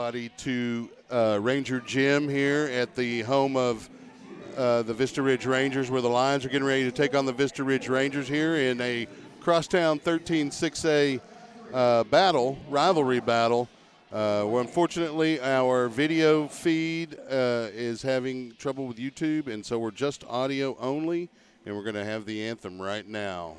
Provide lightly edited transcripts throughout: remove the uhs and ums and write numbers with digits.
everybody to Ranger Gym here at the home of the Vista Ridge Rangers, where the Lions are getting ready to take on the Vista Ridge Rangers here in a crosstown 13-6A rivalry battle. Well, unfortunately, our video feed is having trouble with YouTube, and so we're just audio only, and we're going to have the anthem right now.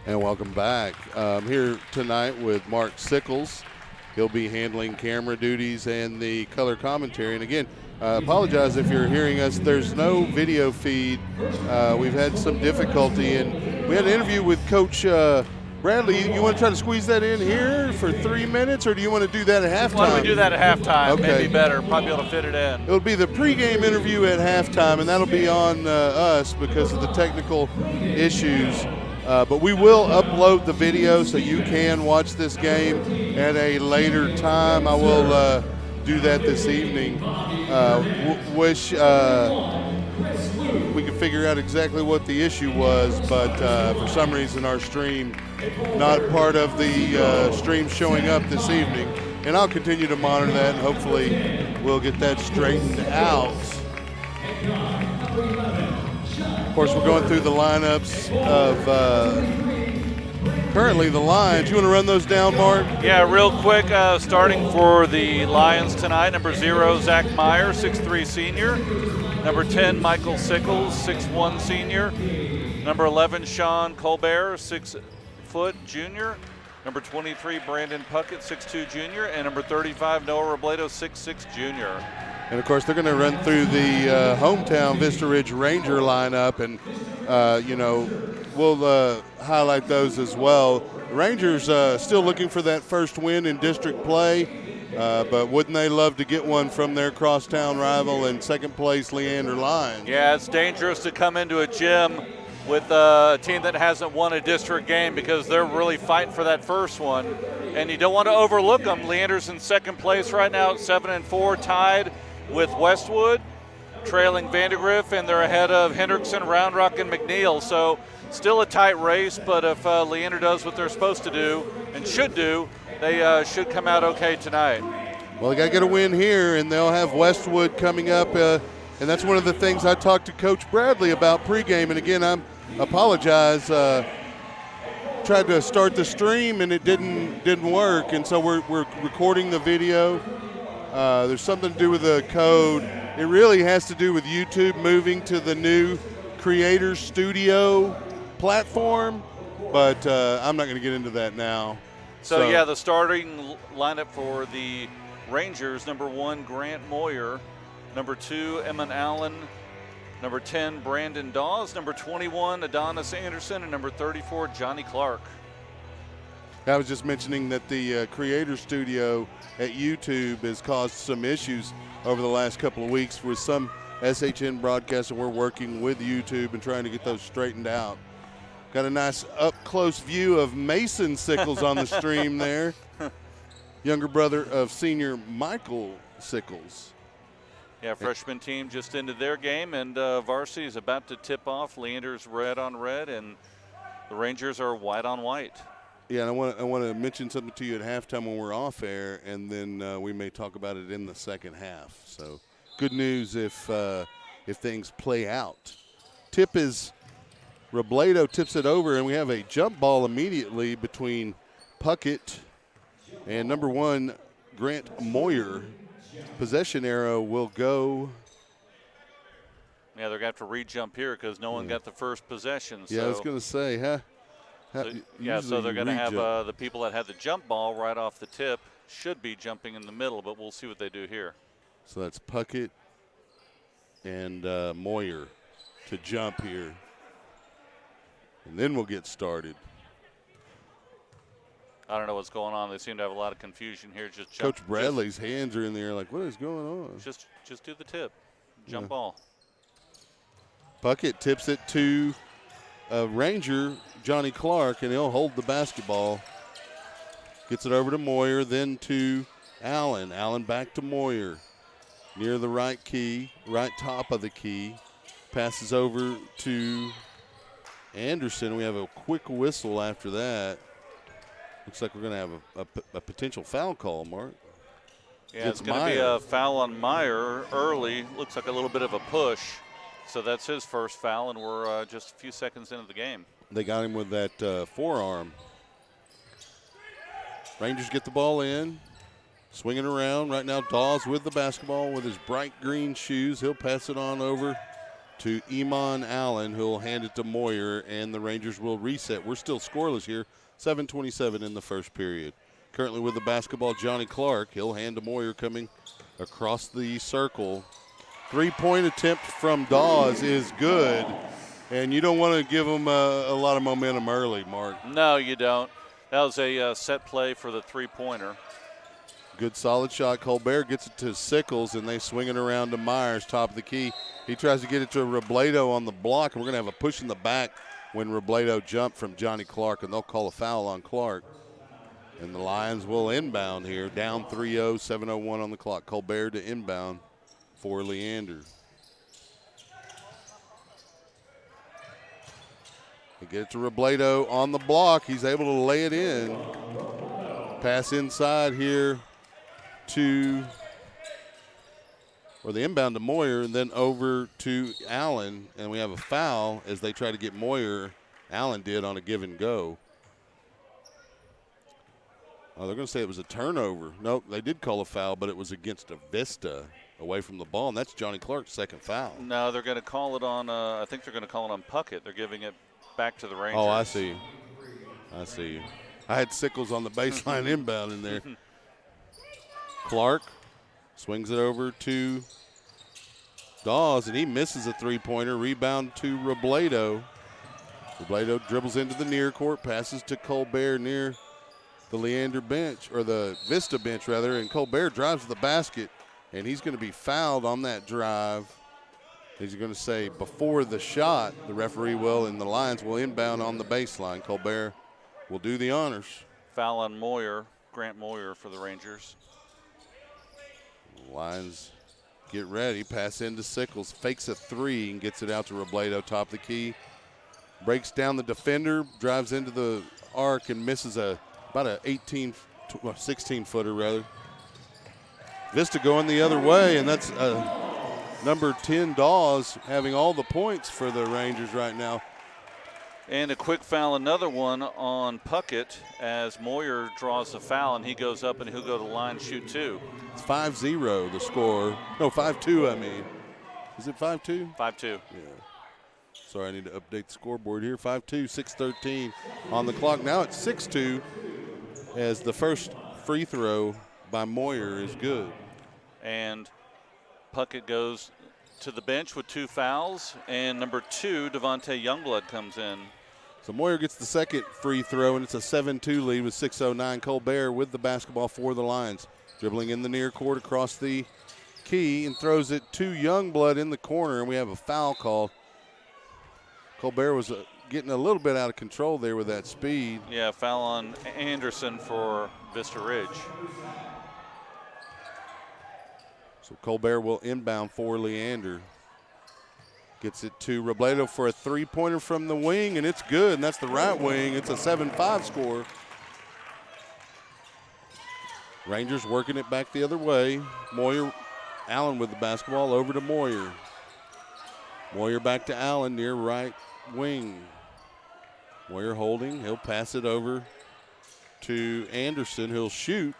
And welcome back. I'm here tonight with Mark Sickles. He'll be handling camera duties and the color commentary. And again, apologize if you're hearing us. There's no video feed. We've had some difficulty. And we had an interview with Coach Bradley. You want to try to squeeze that in here for 3 minutes, or do you want to do that at halftime? Why don't we do that at halftime? Okay. Maybe better. Probably be able to fit it in. It'll be the pregame interview at halftime, and that'll be on us because of the technical issues. But we will upload the video so you can watch this game at a later time. I will do that this evening. Wish we could figure out exactly what the issue was, but for some reason our stream not part of the stream showing up this evening. And I'll continue to monitor that, and hopefully we'll get that straightened out. Of course, we're going through the lineups of currently the Lions. You want to run those down, Mark? Yeah, real quick. Starting for the Lions tonight, number 0, Zach Meyer, 6'3" senior. Number 10, Michael Sickles, 6'1" senior. Number 11, Sean Colbert, 6 foot junior. Number 23, Brandon Puckett, 6'2" junior. And number 35, Noah Robledo, 6'6" junior. And, of course, they're going to run through the hometown Vista Ridge Ranger lineup, and, we'll highlight those as well. The Rangers still looking for that first win in district play, but wouldn't they love to get one from their crosstown rival in second place, Leander Lions? Yeah, it's dangerous to come into a gym with a team that hasn't won a district game because they're really fighting for that first one. And you don't want to overlook them. Leander's in second place right now at 7-4, tied with Westwood, trailing Vandergrift, and they're ahead of Hendrickson, Round Rock, and McNeil. So still a tight race, but if Leander does what they're supposed to do and should do, they should come out okay tonight. Well, they got to get a win here, and they'll have Westwood coming up, and that's one of the things I talked to Coach Bradley about pregame. And again, I apologize. Tried to start the stream, and it didn't work, and so we're recording the video. There's something to do with the code. It really has to do with YouTube moving to the new Creator Studio platform, but I'm not going to get into that now. So, yeah, the starting lineup for the Rangers, number 1, Grant Moyer, number 2, Emmett Allen, number 10, Brandon Dawes, number 21, Adonis Anderson, and number 34, Johnny Clark. I was just mentioning that the Creator Studio at YouTube has caused some issues over the last couple of weeks with some SHN broadcasts, and we're working with YouTube and trying to get those straightened out. Got a nice up-close view of Mason Sickles on the stream there, younger brother of senior Michael Sickles. Yeah, freshman team just into their game, and varsity is about to tip off. Leander's red on red, and the Rangers are white on white. Yeah, and I want to mention something to you at halftime when we're off air, and then we may talk about it in the second half. So good news if things play out. Tip is Robledo tips it over, and we have a jump ball immediately between Puckett and number 1, Grant Moyer. Possession arrow will go. Yeah, they're going to have to re-jump here because no one got the first possession. Yeah, so. I was going to say, huh? So they're going to have the people that had the jump ball right off the tip should be jumping in the middle, but we'll see what they do here. So that's Puckett and Moyer to jump here. And then we'll get started. I don't know what's going on. They seem to have a lot of confusion here. Just jump. Coach Bradley's hands are in the air like, what is going on? Just do the tip. Jump ball. Puckett tips it to Ranger, Johnny Clark, and he'll hold the basketball. Gets it over to Moyer, then to Allen. Allen back to Moyer. Near the right key, right top of the key. Passes over to Anderson. We have a quick whistle after that. Looks like we're going to have a potential foul call, Mark. Yeah, it's going to be a foul on Meyer early. Looks like a little bit of a push. So that's his first foul, and we're just a few seconds into the game. They got him with that forearm. Rangers get the ball in. Swinging around. Right now, Dawes with the basketball with his bright green shoes. He'll pass it on over to Iman Allen, who'll hand it to Moyer, and the Rangers will reset. We're still scoreless here. 7:27 in the first period. Currently with the basketball, Johnny Clark. He'll hand to Moyer coming across the circle. Three-point attempt from Dawes is good, and you don't want to give him a lot of momentum early, Mark. No, you don't. That was a set play for the three-pointer. Good solid shot. Colbert gets it to Sickles, and they swing it around to Myers, top of the key. He tries to get it to Robledo on the block, and we're going to have a push in the back when Robledo jumped from Johnny Clark, and they'll call a foul on Clark. And the Lions will inbound here. Down 3-0, 7:01 on the clock. Colbert to inbound for Leander. They get it to Robledo on the block. He's able to lay it in. Pass inside here to, or the inbound to Moyer, and then over to Allen. And we have a foul as they try to get Moyer. Allen did on a give and go. Oh, they're going to say it was a turnover. Nope, they did call a foul, but it was against a Vista away from the ball, and that's Johnny Clark's second foul. No, they're going to call it on, I think they're going to call it on Puckett. They're giving it back to the Rangers. Oh, I see. I see. I had Sickles on the baseline inbound in there. Clark swings it over to Dawes, and he misses a three-pointer. Rebound to Robledo. Robledo dribbles into the near court, passes to Colbert near the Leander bench, or the Vista bench, rather, and Colbert drives to the basket, and he's going to be fouled on that drive. He's going to say before the shot, the referee will, and the Lions will inbound on the baseline. Colbert will do the honors. Foul on Moyer, Grant Moyer for the Rangers. Lions get ready, pass into Sickles, fakes a three and gets it out to Robledo, top of the key. Breaks down the defender, drives into the arc and misses about a 16-footer rather. Vista going the other way, and that's number 10 Dawes having all the points for the Rangers right now. And a quick foul, another one on Puckett as Moyer draws the foul, and he goes up and he'll go to the line, shoot two. It's 5-0 the score. No, 5-2 I mean. Is it 5-2? 5-2. Yeah. Sorry, I need to update the scoreboard here. 5-2, 6:13 on the clock. Now it's 6-2 as the first free throw by Moyer is good. And Puckett goes to the bench with two fouls, and number 2, Devontae Youngblood, comes in. So Moyer gets the second free throw, and it's a 7-2 lead with 6:09. Colbert with the basketball for the Lions. Dribbling in the near court across the key and throws it to Youngblood in the corner, and we have a foul called. Colbert was getting a little bit out of control there with that speed. Yeah, foul on Anderson for Vista Ridge. So Colbert will inbound for Leander. Gets it to Robledo for a three-pointer from the wing, and it's good, and that's the right wing. It's a 7-5 score. Rangers working it back the other way. Moyer, Allen with the basketball over to Moyer. Moyer back to Allen near right wing. Moyer holding. He'll pass it over to Anderson. He'll shoot.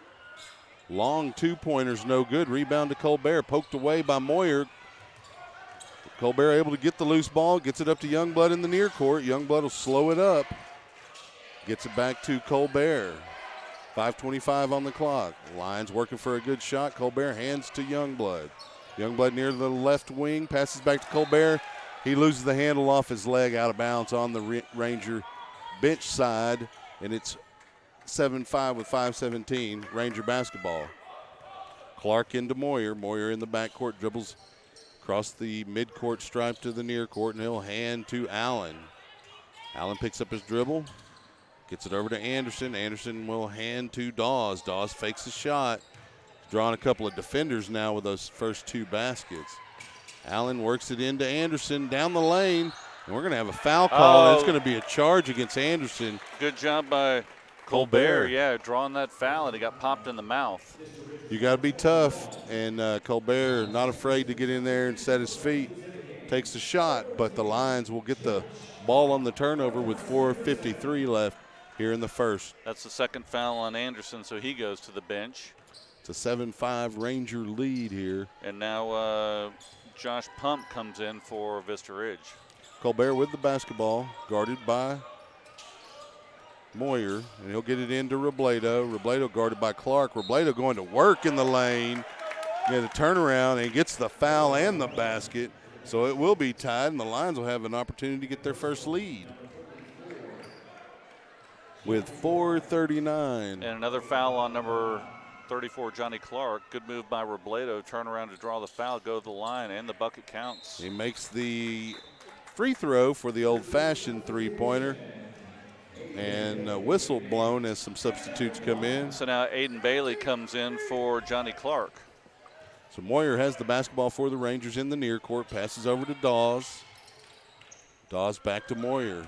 Long two-pointers, no good. Rebound to Colbert. Poked away by Moyer. Colbert able to get the loose ball. Gets it up to Youngblood in the near court. Youngblood will slow it up. Gets it back to Colbert. 5:25 on the clock. Lions working for a good shot. Colbert hands to Youngblood. Youngblood near the left wing. Passes back to Colbert. He loses the handle off his leg out of bounds on the Ranger bench side. And it's 7-5 with 5:17. Ranger basketball. Clark into Moyer. Moyer in the backcourt. Dribbles across the midcourt stripe to the near court. And he'll hand to Allen. Allen picks up his dribble. Gets it over to Anderson. Anderson will hand to Dawes. Dawes fakes the shot. Drawing a couple of defenders now with those first two baskets. Allen works it into Anderson down the lane. And we're going to have a foul call. And it's going to be a charge against Anderson. Good job by Colbert. Yeah, drawing that foul, and he got popped in the mouth. You got to be tough. And Colbert, not afraid to get in there and set his feet. Takes the shot, but the Lions will get the ball on the turnover with 4:53 left here in the first. That's the second foul on Anderson, so he goes to the bench. It's a 7-5 Ranger lead here. And now Josh Pump comes in for Vista Ridge. Colbert with the basketball, guarded by Moyer, and he'll get it into Robledo. Robledo guarded by Clark. Robledo going to work in the lane. Get a turnaround and gets the foul and the basket. So it will be tied, and the Lions will have an opportunity to get their first lead. With 4:39. And another foul on number 34, Johnny Clark. Good move by Robledo. Turn around to draw the foul, go to the line, and the bucket counts. He makes the free throw for the old-fashioned three-pointer. And a whistle blown as some substitutes come in. So now Aiden Bailey comes in for Johnny Clark. So Moyer has the basketball for the Rangers in the near court. Passes over to Dawes. Dawes back to Moyer.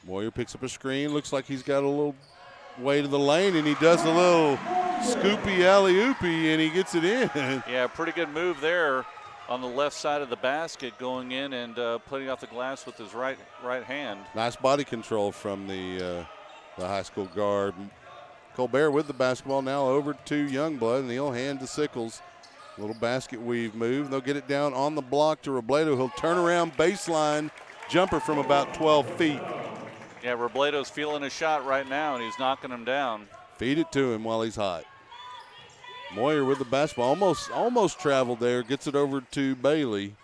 Moyer picks up a screen. Looks like he's got a little way to the lane, and he does a little scoopy alley-oopy, and he gets it in. Yeah, pretty good move there on the left side of the basket, going in and putting off the glass with his right hand. Nice body control from the high school guard. Colbert with the basketball now over to Youngblood, and he'll hand to Sickles. Little basket weave move. They'll get it down on the block to Robledo. He'll turn around baseline jumper from about 12 feet. Yeah, Robledo's feeling his shot right now, and he's knocking him down. Feed it to him while he's hot. Moyer with the basketball. Almost traveled there. Gets it over to Bailey.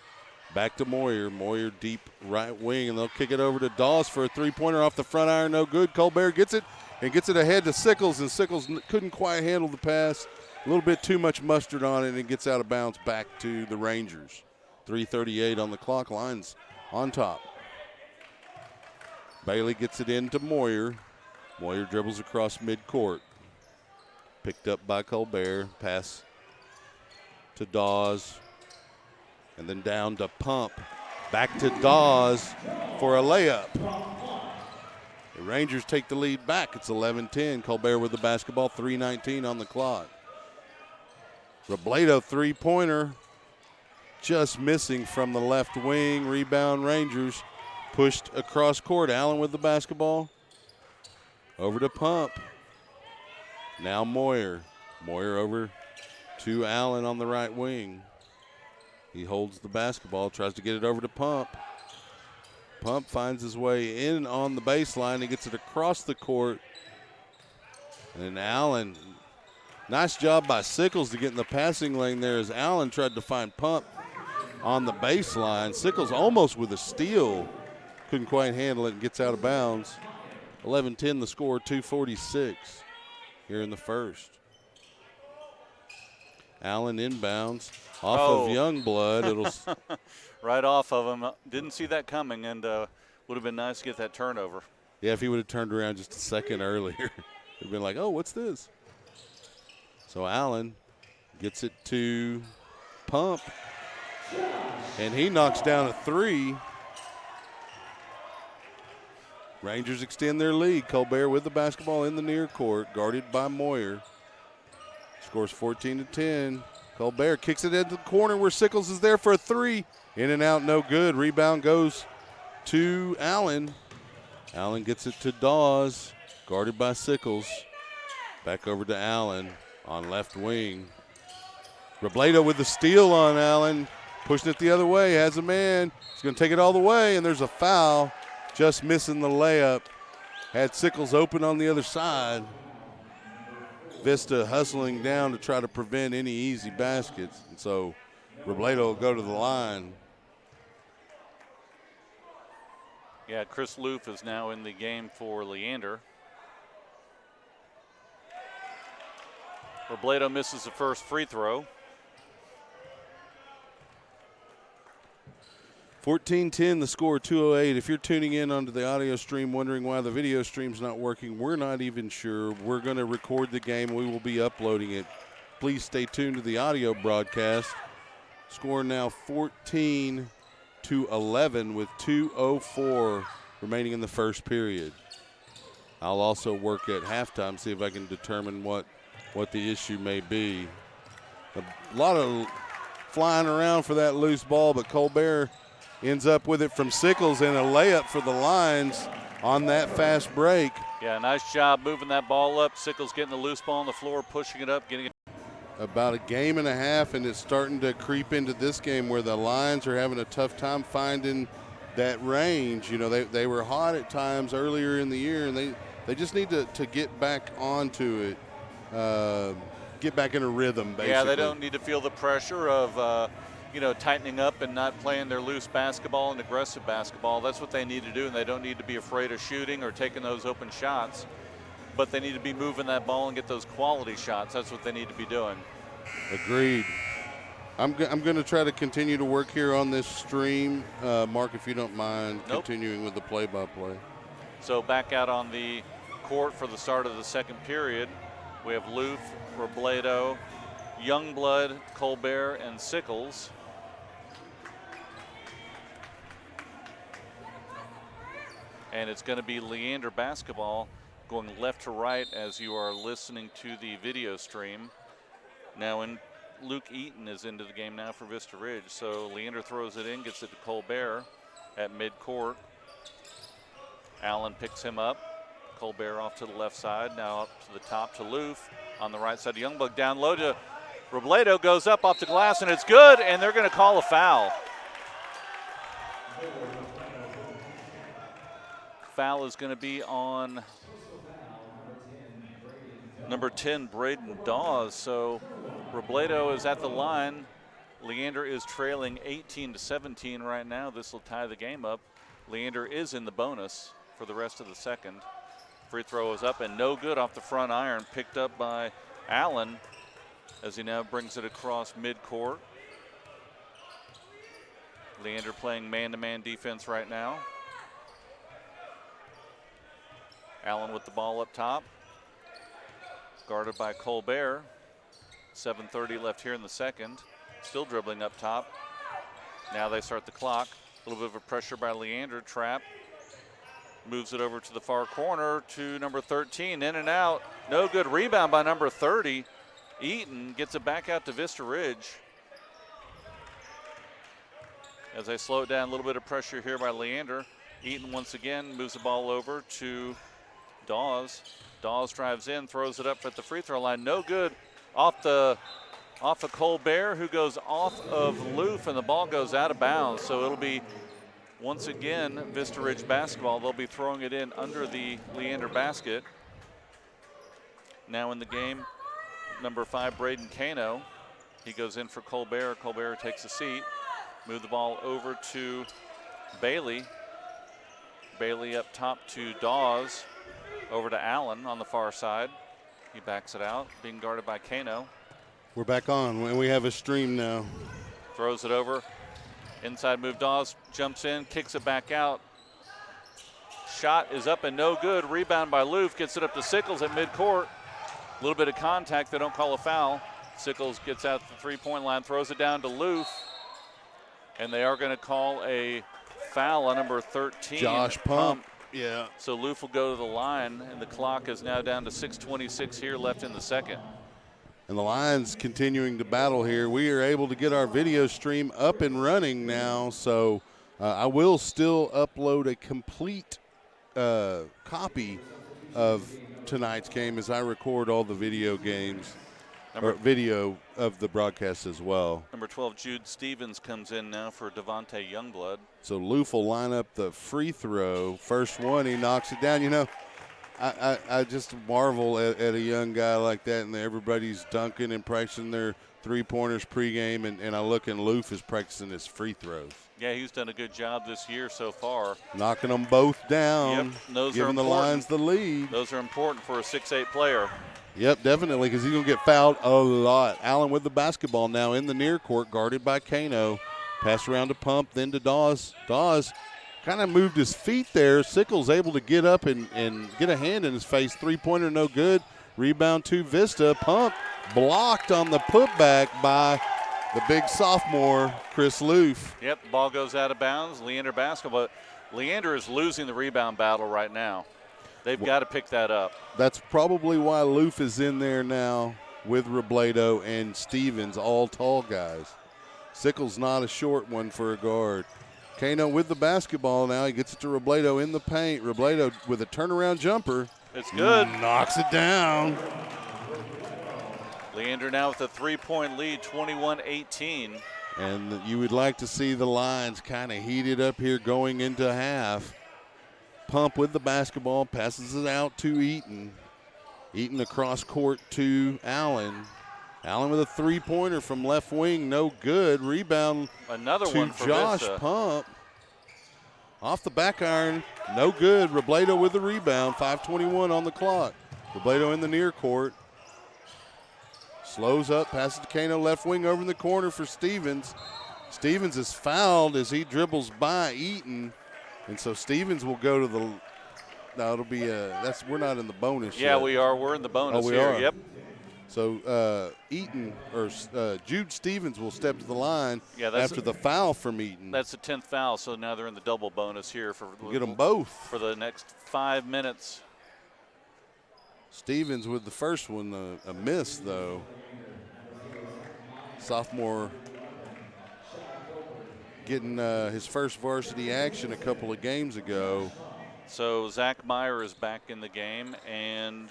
Back to Moyer. Moyer deep right wing, and they'll kick it over to Dawes for a three-pointer off the front iron. No good. Colbert gets it and gets it ahead to Sickles, and Sickles couldn't quite handle the pass. A little bit too much mustard on it, and it gets out of bounds back to the Rangers. 3:38 on the clock. Lions on top. Bailey gets it into Moyer. Moyer dribbles across midcourt. Picked up by Colbert. Pass to Dawes. And then down to Pump. Back to Dawes for a layup. The Rangers take the lead back. It's 11-10. Colbert with the basketball. 3:19 on the clock. Robledo three-pointer. Just missing from the left wing. Rebound Rangers. Pushed across court. Allen with the basketball. Over to Pump. Now Moyer. Moyer over to Allen on the right wing. He holds the basketball, tries to get it over to Pump. Pump finds his way in on the baseline. He gets it across the court. And then Allen, nice job by Sickles to get in the passing lane there as Allen tried to find Pump on the baseline. Sickles almost with a steal. Couldn't quite handle it and gets out of bounds. 11-10 the score, 2:46 here in the first. Allen inbounds off of Youngblood. It'll right off of him. Didn't see that coming, and would have been nice to get that turnover. Yeah, if he would have turned around just a second earlier, it would have been like, oh, what's this? So Allen gets it to Pump, and he knocks down a three. Rangers extend their lead. Colbert with the basketball in the near court, guarded by Moyer. Scores 14-10. Colbert kicks it into the corner where Sickles is there for a three. In and out, no good. Rebound goes to Allen. Allen gets it to Dawes, guarded by Sickles. Back over to Allen on left wing. Robledo with the steal on Allen, pushing it the other way, has a man. He's going to take it all the way, and there's a foul, just missing the layup. Had Sickles open on the other side. Vista hustling down to try to prevent any easy baskets. And so Robledo will go to the line. Yeah, Chris Loof is now in the game for Leander. Robledo misses the first free throw. 14-10, the score, 2:08. If you're tuning in onto the audio stream wondering why the video stream's not working, we're not even sure. We're going to record the game. We will be uploading it. Please stay tuned to the audio broadcast. Score now 14-11 with 2:04 remaining in the first period. I'll also work at halftime, see if I can determine what the issue may be. A lot of flying around for that loose ball, but Colbert ends up with it from Sickles and a layup for the Lions on that fast break. Yeah, nice job moving that ball up. Sickles getting the loose ball on the floor, pushing it up, getting it. About a game and a half, and it's starting to creep into this game where the Lions are having a tough time finding that range. You know, they were hot at times earlier in the year, and they just need to get back onto it, get back in a rhythm, basically. Yeah, they don't need to feel the pressure of tightening up and not playing their loose basketball and aggressive basketball. That's what they need to do, and they don't need to be afraid of shooting or taking those open shots. But they need to be moving that ball and get those quality shots. That's what they need to be doing. Agreed. I'm going to try to continue to work here on this stream. Mark, if you don't mind, continuing with the play-by-play. So back out on the court for the start of the second period, we have Loof, Robledo, Youngblood, Colbert, and Sickles. And it's going to be Leander basketball going left to right as you are listening to the video stream. Now Luke Eaton is into the game now for Vista Ridge. So Leander throws it in, gets it to Colbert at midcourt. Allen picks him up. Colbert off to the left side, now up to the top to Loof. On the right side, Youngblood down low to Robledo, goes up off the glass, and it's good, and they're going to call a foul. Foul is going to be on number 10, Braden Dawes. So Robledo is at the line. Leander is trailing 18-17 right now. This will tie the game up. Leander is in the bonus for the rest of the second. Free throw is up and no good off the front iron, picked up by Allen as he now brings it across midcourt. Leander playing man-to-man defense right now. Allen with the ball up top, guarded by Colbert. 7:30 left here in the second. Still dribbling up top. Now they start the clock. A little bit of a pressure by Leander, trap. Moves it over to the far corner to number 13, in and out. No good, rebound by number 30. Eaton gets it back out to Vista Ridge. As they slow it down, a little bit of pressure here by Leander. Eaton once again moves the ball over to Dawes. Dawes drives in, throws it up at the free throw line. No good, off of Colbert, who goes off of Loof, and the ball goes out of bounds. So it'll be, once again, Vista Ridge basketball. They'll be throwing it in under the Leander basket. Now in the game, number 5, Braden Kano. He goes in for Colbert. Colbert takes a seat. Move the ball over to Bailey. Bailey up top to Dawes. Over to Allen on the far side. He backs it out, being guarded by Kano. We're back on, and we have a stream now. Throws it over. Inside move, Dawes jumps in, kicks it back out. Shot is up and no good. Rebound by Loof, gets it up to Sickles at midcourt. A little bit of contact, they don't call a foul. Sickles gets out the three-point line, throws it down to Loof. And they are going to call a foul on number 13. Josh Pump. Yeah. So Loof will go to the line, and the clock is now down to 6:26 here left in the second. And the Lions continuing to battle here. We are able to get our video stream up and running now, so I will still upload a complete copy of tonight's game as I record all the video games, or Number video of the broadcast as well. Number 12, Jude Stevens comes in now for Devontae Youngblood. So Loof will line up the free throw. First one, he knocks it down. You know, I just marvel at a young guy like that, and everybody's dunking and practicing their three-pointers pregame, and I look and Loof is practicing his free throws. Yeah, he's done a good job this year so far. Knocking them both down, those giving the Lions the lead. Those are important for a 6'8" player. Yep, definitely, because he's going to get fouled a lot. Allen with the basketball now in the near court, guarded by Kano. Pass around to Pump, then to Dawes. Dawes kind of moved his feet there. Sickles able to get up and get a hand in his face. Three-pointer no good. Rebound to Vista. Pump blocked on the putback by the big sophomore, Chris Loof. Yep, ball goes out of bounds. Leander basketball. Leander is losing the rebound battle right now. They've got to pick that up. That's probably why Loof is in there now with Robledo and Stevens, all tall guys. Sickles not a short one for a guard. Kano with the basketball now. He gets it to Robledo in the paint. Robledo with a turnaround jumper. It's good. Knocks it down. Leander now with a three-point lead, 21-18. And you would like to see the Lions kind of heated up here going into half. Pump with the basketball, passes it out to Eaton. Eaton across court to Allen. Allen with a three-pointer from left wing, no good. Rebound another to one for Josh Vista. Pump. Off the back iron, no good. Robledo with the rebound, 5:21 on the clock. Robledo in the near court. Slows up, passes to Kano, left wing over in the corner for Stevens. Stevens is fouled as he dribbles by Eaton. And so Stevens will go to the. No, it'll be we're not in the bonus. Yeah, yet. we are. We're in the bonus we here. are. Yep. So Eaton or Jude Stevens will step to the line after the foul from Eaton. That's the 10th foul. So now they're in the double bonus here for we'll get them both for the next 5 minutes. Stevens with the first one, a miss though. Sophomore getting his first varsity action a couple of games ago. So Zach Meyer is back in the game, and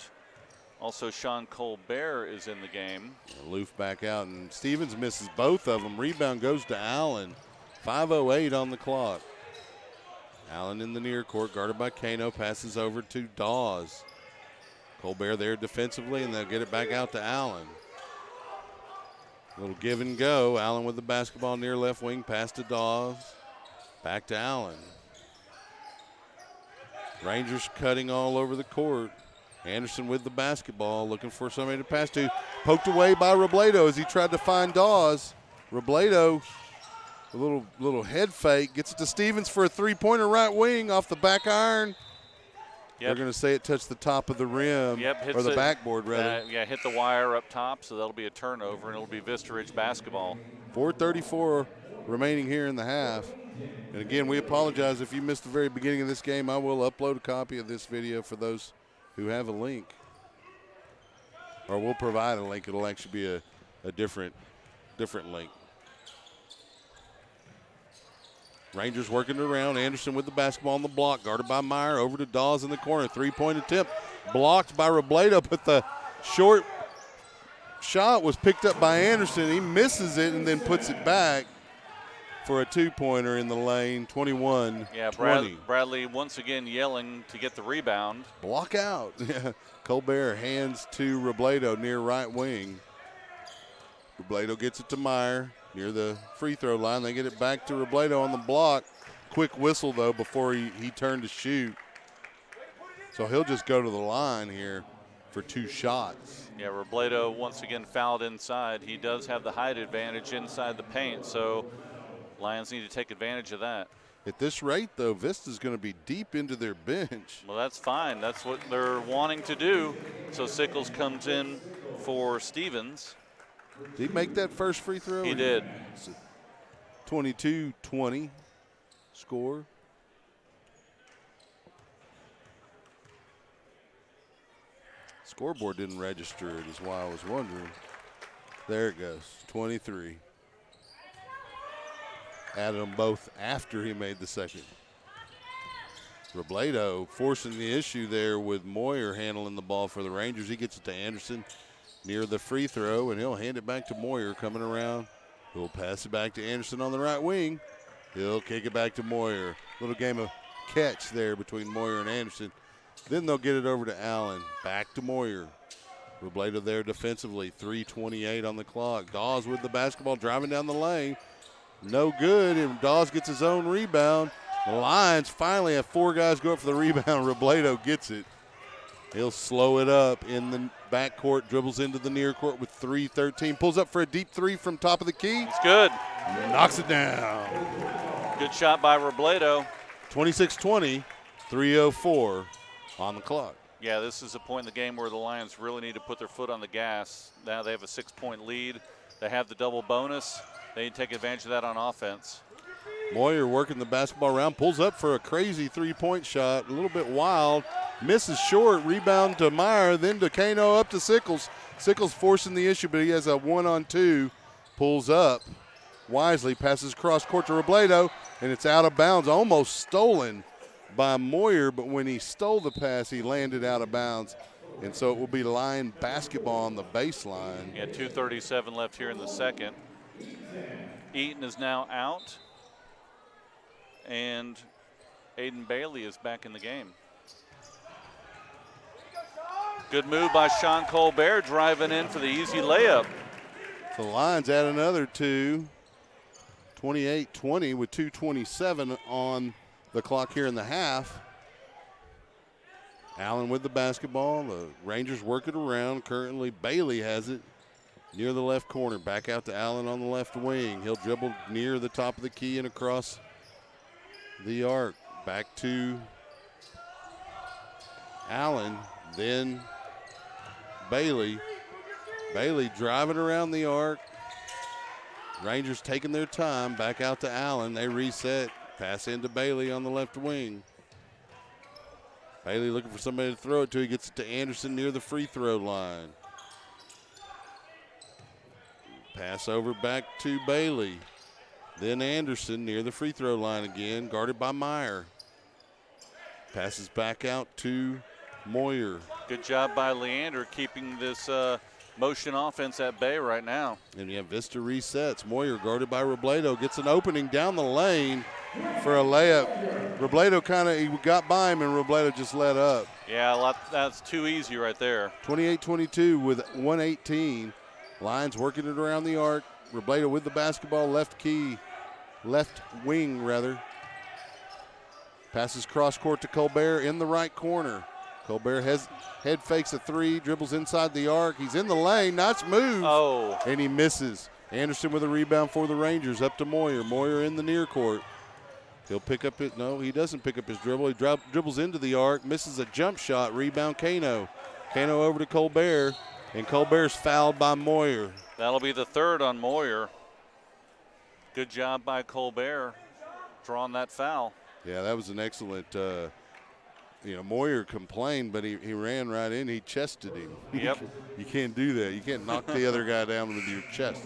also Sean Colbert is in the game. Loof back out, and Stevens misses both of them. Rebound goes to Allen. 5:08 on the clock. Allen in the near court, guarded by Kano, passes over to Dawes. Colbert there defensively, and they'll get it back out to Allen. Little give and go. Allen with the basketball near left wing, pass to Dawes. Back to Allen. Rangers cutting all over the court. Anderson with the basketball, looking for somebody to pass to. Poked away by Robledo as he tried to find Dawes. Robledo, a little head fake, gets it to Stevens for a three-pointer right wing off the back iron. They're going to say it touched the top of the rim, or the backboard, rather. Yeah, hit the wire up top, so that'll be a turnover, and it'll be Vista Ridge basketball. 4:34 remaining here in the half. And again, we apologize if you missed the very beginning of this game. I will upload a copy of this video for those who have a link. Or we'll provide a link. It'll actually be a different link. Rangers working it around. Anderson with the basketball on the block, guarded by Meyer. Over to Dawes in the corner. Three-point attempt blocked by Robledo, but the short shot was picked up by Anderson. He misses it and then puts it back for a two-pointer in the lane, 21-20. Yeah, Bradley once again yelling to get the rebound. Block out. Colbert hands to Robledo near right wing. Robledo gets it to Meyer near the free throw line. They get it back to Robledo on the block. Quick whistle, though, before he turned to shoot. So he'll just go to the line here for two shots. Yeah, Robledo once again fouled inside. He does have the height advantage inside the paint, so Lions need to take advantage of that. At this rate, though, Vista's going to be deep into their bench. Well, that's fine. That's what they're wanting to do. So Sickles comes in for Stevens. Did he make that first free throw? He did. 22-20 score. Scoreboard didn't register it is why I was wondering. There it goes, 23. Added them both after he made the second. Robledo forcing the issue there with Moyer handling the ball for the Rangers. He gets it to Anderson near the free throw, and he'll hand it back to Moyer coming around. He'll pass it back to Anderson on the right wing. He'll kick it back to Moyer. Little game of catch there between Moyer and Anderson. Then they'll get it over to Allen. Back to Moyer. Robledo there defensively. 3:28 on the clock. Dawes with the basketball driving down the lane. No good, and Dawes gets his own rebound. The Lions finally have 4 guys go up for the rebound. Robledo gets it. He'll slow it up in the backcourt, dribbles into the near court with 3:13. Pulls up for a deep 3 from top of the key. It's good. Knocks it down. Good shot by Robledo. 26-20, 3:04 on the clock. Yeah, this is a point in the game where the Lions really need to put their foot on the gas. Now they have a 6-point lead. They have the double bonus. They need to take advantage of that on offense. Moyer working the basketball around, pulls up for a crazy 3-point shot, a little bit wild, misses short, rebound to Meyer, then to Kano, up to Sickles. Sickles forcing the issue, but he has a 1-on-2, pulls up wisely, passes cross court to Robledo, and it's out of bounds, almost stolen by Moyer, but when he stole the pass, he landed out of bounds. And so it will be Lion basketball on the baseline. Yeah, 2:37 left here in the second. Eaton is now out, and Aiden Bailey is back in the game. Good move by Sean Colbert, driving in for the easy layup. The Lions add another 2. 28-20 with 2:27 on the clock here in the half. Allen with the basketball. The Rangers work it around. Currently, Bailey has it near the left corner. Back out to Allen on the left wing. He'll dribble near the top of the key and across the arc. Back to Allen, then Bailey. Bailey driving around the arc. Rangers taking their time. Back out to Allen. They reset. Pass into Bailey on the left wing. Bailey looking for somebody to throw it to. He gets it to Anderson near the free throw line. Pass over back to Bailey. Then Anderson near the free throw line again, guarded by Meyer. Passes back out to Moyer. Good job by Leander keeping this motion offense at bay right now. And you have Vista resets. Moyer guarded by Robledo gets an opening down the lane for a layup. Robledo he got by him, and Robledo just let up. Yeah, that's too easy right there. 28-22 with 1:18. Lions working it around the arc. Robledo with the basketball, left wing rather. Passes cross court to Colbert in the right corner. Colbert head fakes a 3, dribbles inside the arc. He's in the lane, nice move. Oh. And he misses. Anderson with a rebound for the Rangers, up to Moyer. Moyer in the near court. He'll pick up it. No, he doesn't pick up his dribble. He dribbles into the arc, misses a jump shot, rebound Kano. Kano over to Colbert, and Colbert's fouled by Moyer. That'll be the third on Moyer. Good job by Colbert drawing that foul. Yeah, that was an excellent, Moyer complained, but he ran right in. He chested him. Yep. You can't do that. You can't knock the other guy down with your chest.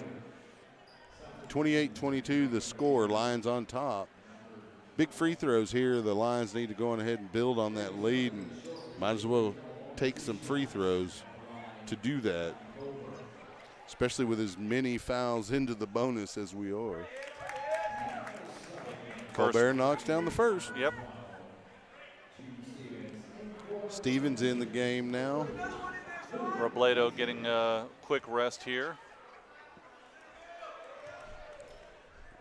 28-22 the score. Lions on top. Big free throws here. The Lions need to go on ahead and build on that lead, and might as well take some free throws to do that, especially with as many fouls into the bonus as we are. Colbert knocks down the first. Yep. Stevens in the game now. Robledo getting a quick rest here.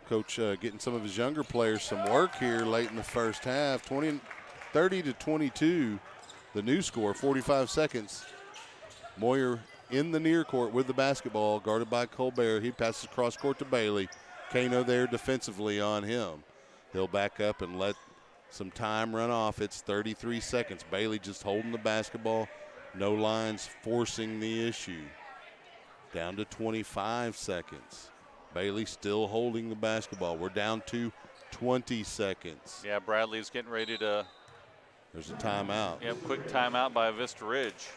Coach getting some of his younger players some work here late in the first half. 30-22, the new score, 45 seconds. Moyer in the near court with the basketball, guarded by Colbert. He passes cross court to Bailey. Kano there defensively on him. He'll back up and let some time run off. It's 33 seconds. Bailey just holding the basketball. No Lions forcing the issue. Down to 25 seconds. Bailey still holding the basketball. We're down to 20 seconds. Yeah, Bradley's getting ready to. There's a timeout. Yep, quick timeout by Vista Ridge.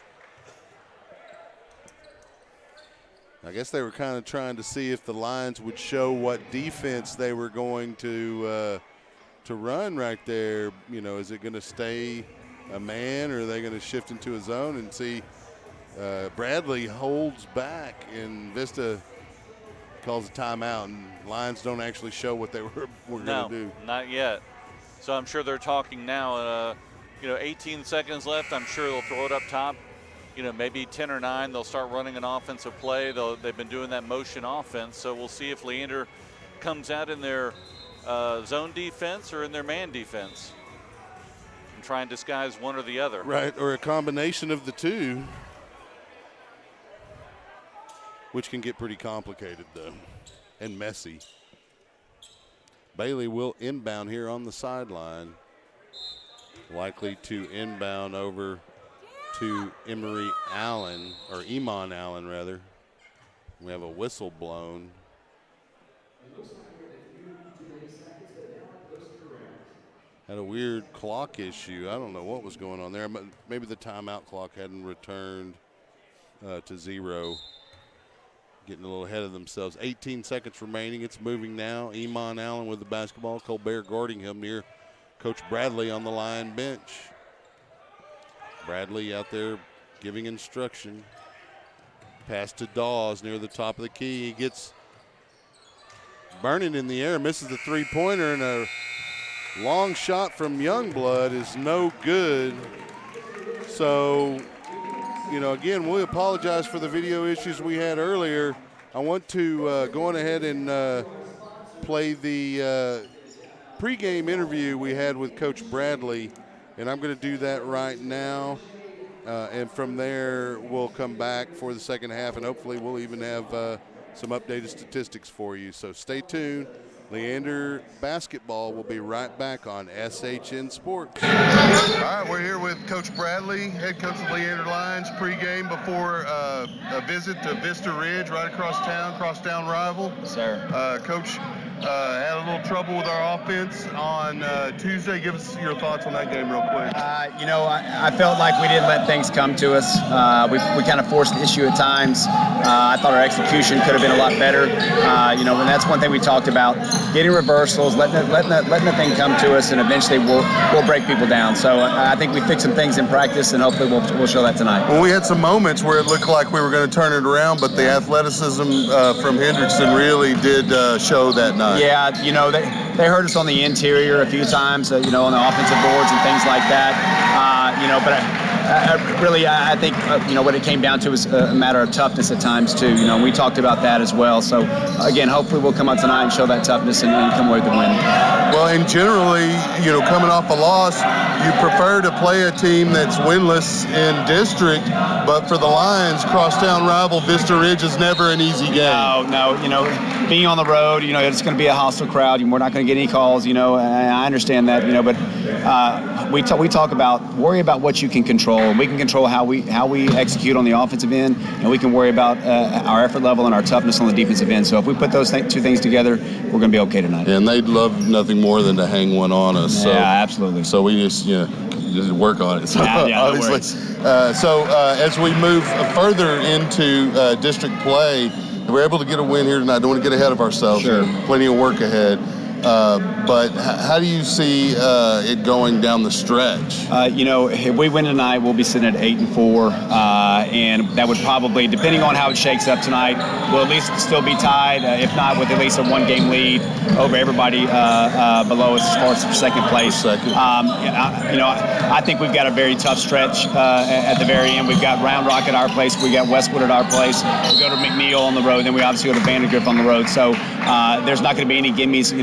I guess they were kind of trying to see if the Lions would show what defense they were going to to run right there. You know, is it going to stay a man, or are they going to shift into a zone and see? Bradley holds back, and Vista calls a timeout, and Lions don't actually show what they were going to do. No, not yet. So I'm sure they're talking now. 18 seconds left. I'm sure they'll throw it up top. Maybe 10 or 9. They'll start running an offensive play. They've been doing that motion offense. So we'll see if Leander comes out in their zone defense or in their man defense and try and disguise one or the other. Right, or a combination of the two, which can get pretty complicated, though, and messy. Bailey will inbound here on the sideline, likely to inbound over to Emery Allen, or Iman Allen, rather. We have a whistle blown. Had a weird clock issue. I don't know what was going on there. Maybe the timeout clock hadn't returned to 0. Getting a little ahead of themselves. 18 seconds remaining. It's moving now. Iman Allen with the basketball. Colbert guarding him near Coach Bradley on the line bench. Bradley out there giving instruction. Pass to Dawes near the top of the key. He gets burning in the air, misses the three-pointer, and a long shot from Youngblood is no good. So, again, we apologize for the video issues we had earlier. I want to go on ahead and play the pregame interview we had with Coach Bradley, and I'm going to do that right now. And from there, we'll come back for the second half, and hopefully we'll even have some updated statistics for you. So stay tuned. Leander basketball will be right back on SHN Sports. All right, we're here with Coach Bradley, head coach of Leander Lions, pregame before a visit to Vista Ridge, right across town, crosstown rival. Sir. Coach had a little trouble with our offense on Tuesday. Give us your thoughts on that game real quick. I felt like we didn't let things come to us. We kind of forced the issue at times. I thought our execution could have been a lot better. And that's one thing we talked about. Getting reversals, letting the thing come to us, and eventually we'll break people down. So I think we fixed some things in practice, and hopefully we'll show that tonight. Well, we had some moments where it looked like we were going to turn it around, but the athleticism from Hendrickson really did show that night. Yeah, they hurt us on the interior a few times, on the offensive boards and things like that. But I think what it came down to was a matter of toughness at times too. We talked about that as well. So again, hopefully we'll come out tonight and show that toughness and come away with the win. Well, and generally, coming off a loss, you prefer to play a team that's winless in district, but for the Lions, crosstown rival Vista Ridge is never an easy game. No, being on the road, it's going to be a hostile crowd. We're not going to get any calls, and I understand that, but we talk about worry about what you can control. We can control how we execute on the offensive end, and we can worry about our effort level and our toughness on the defensive end. So if we put those two things together, we're going to be okay tonight. And they'd love nothing more than to hang one on us. Yeah, absolutely. So we just work on it. So, obviously. As we move further into district play, we're able to get a win here tonight. Don't want to get ahead of ourselves. Sure. Plenty of work ahead. But how do you see it going down the stretch? If we win tonight, we'll be sitting at 8-4, and that would probably, depending on how it shakes up tonight, we'll at least still be tied, if not with at least a one-game lead over everybody below us as far as second place. I think we've got a very tough stretch at the very end. We've got Round Rock at our place, we got Westwood at our place, we go to McNeil on the road, then we obviously go to Vandergrift on the road. So there's not going to be any gimmies.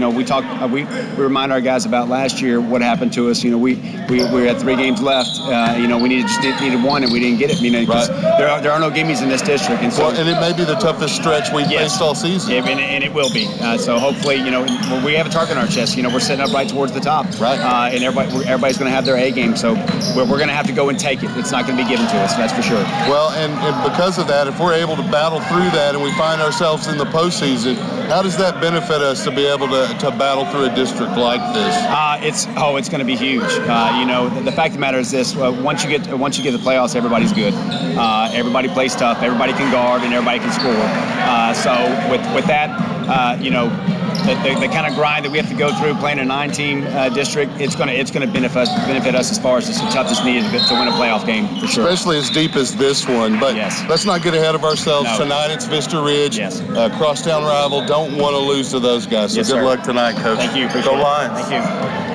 We remind our guys about last year what happened to us. We had 3 games left. We needed one and we didn't get it. Because there are no gimmies in this district. And so, and it may be the toughest stretch we've faced all season. And it will be. So hopefully, we have a target on our chest. We're sitting up right towards the top. Right. And everybody's going to have their A game. So we're going to have to go and take it. It's not going to be given to us. That's for sure. Well, and because of that, if we're able to battle through that and we find ourselves in the postseason, how does that benefit us to be able to battle through a district like this? It's going to be huge. The fact of the matter is this: once you get to the playoffs, everybody's good. Everybody plays tough. Everybody can guard and everybody can score. So with that, the kind of grind that we have to go through playing a 9-team district, it's gonna benefit us as far as the toughness needed to win a playoff game for sure. Especially as deep as this one. But yes. Let's not get ahead of ourselves. No. Tonight it's Vista Ridge, yes. Crosstown rival. Don't want to lose to those guys. So yes, good sir. luck tonight, Coach. Thank you. Go Lions. Thank you.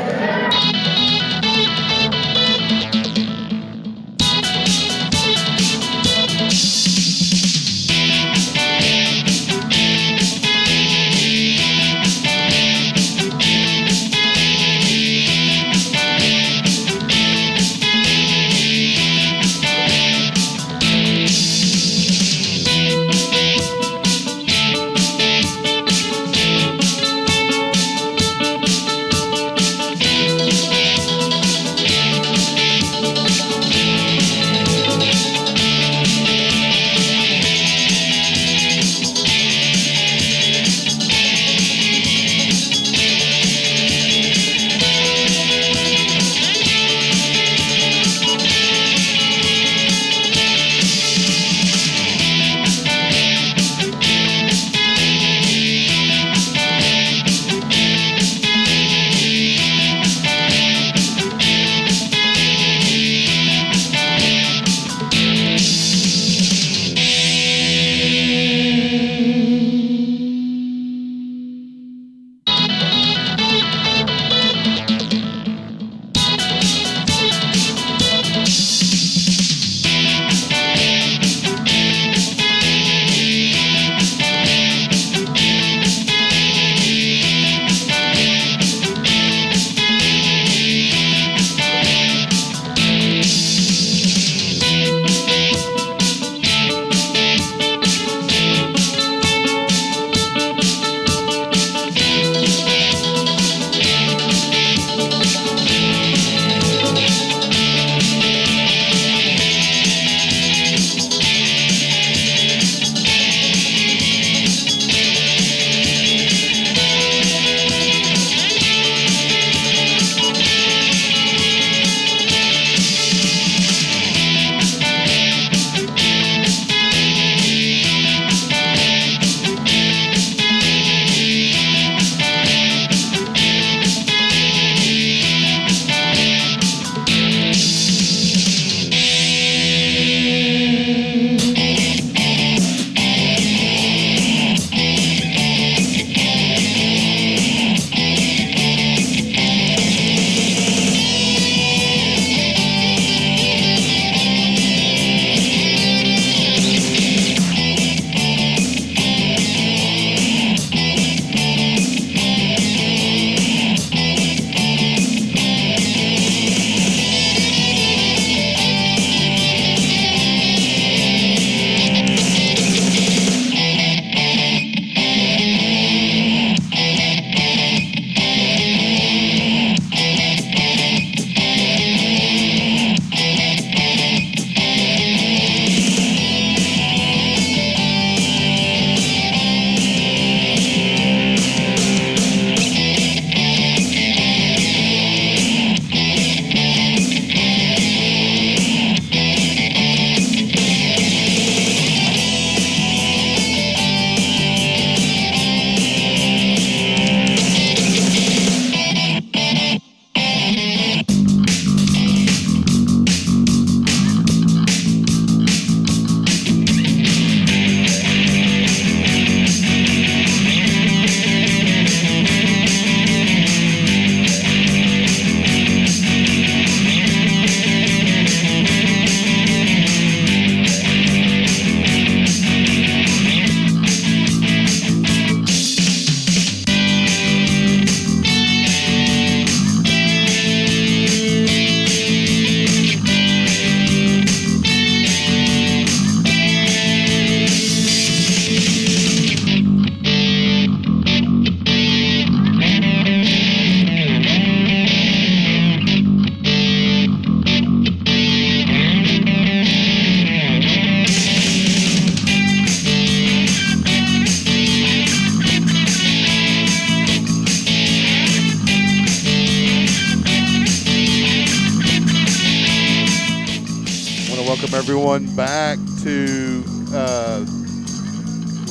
welcome everyone back to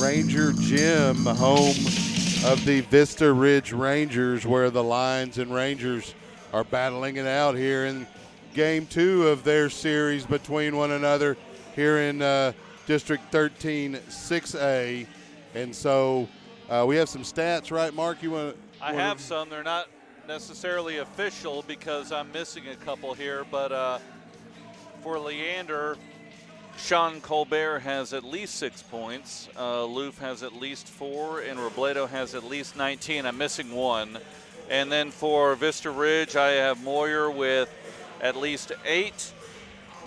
Ranger Gym, home of the Vista Ridge Rangers, where the Lions and Rangers are battling it out here in game 2 of their series between one another here in District 13 6A. And so we have some stats, right, Mark? I have some. They're not necessarily official because I'm missing a couple here, but for Leander, Sean Colbert has at least 6 points. Loof has at least 4, and Robledo has at least 19. I'm missing 1. And then for Vista Ridge, I have Moyer with at least 8,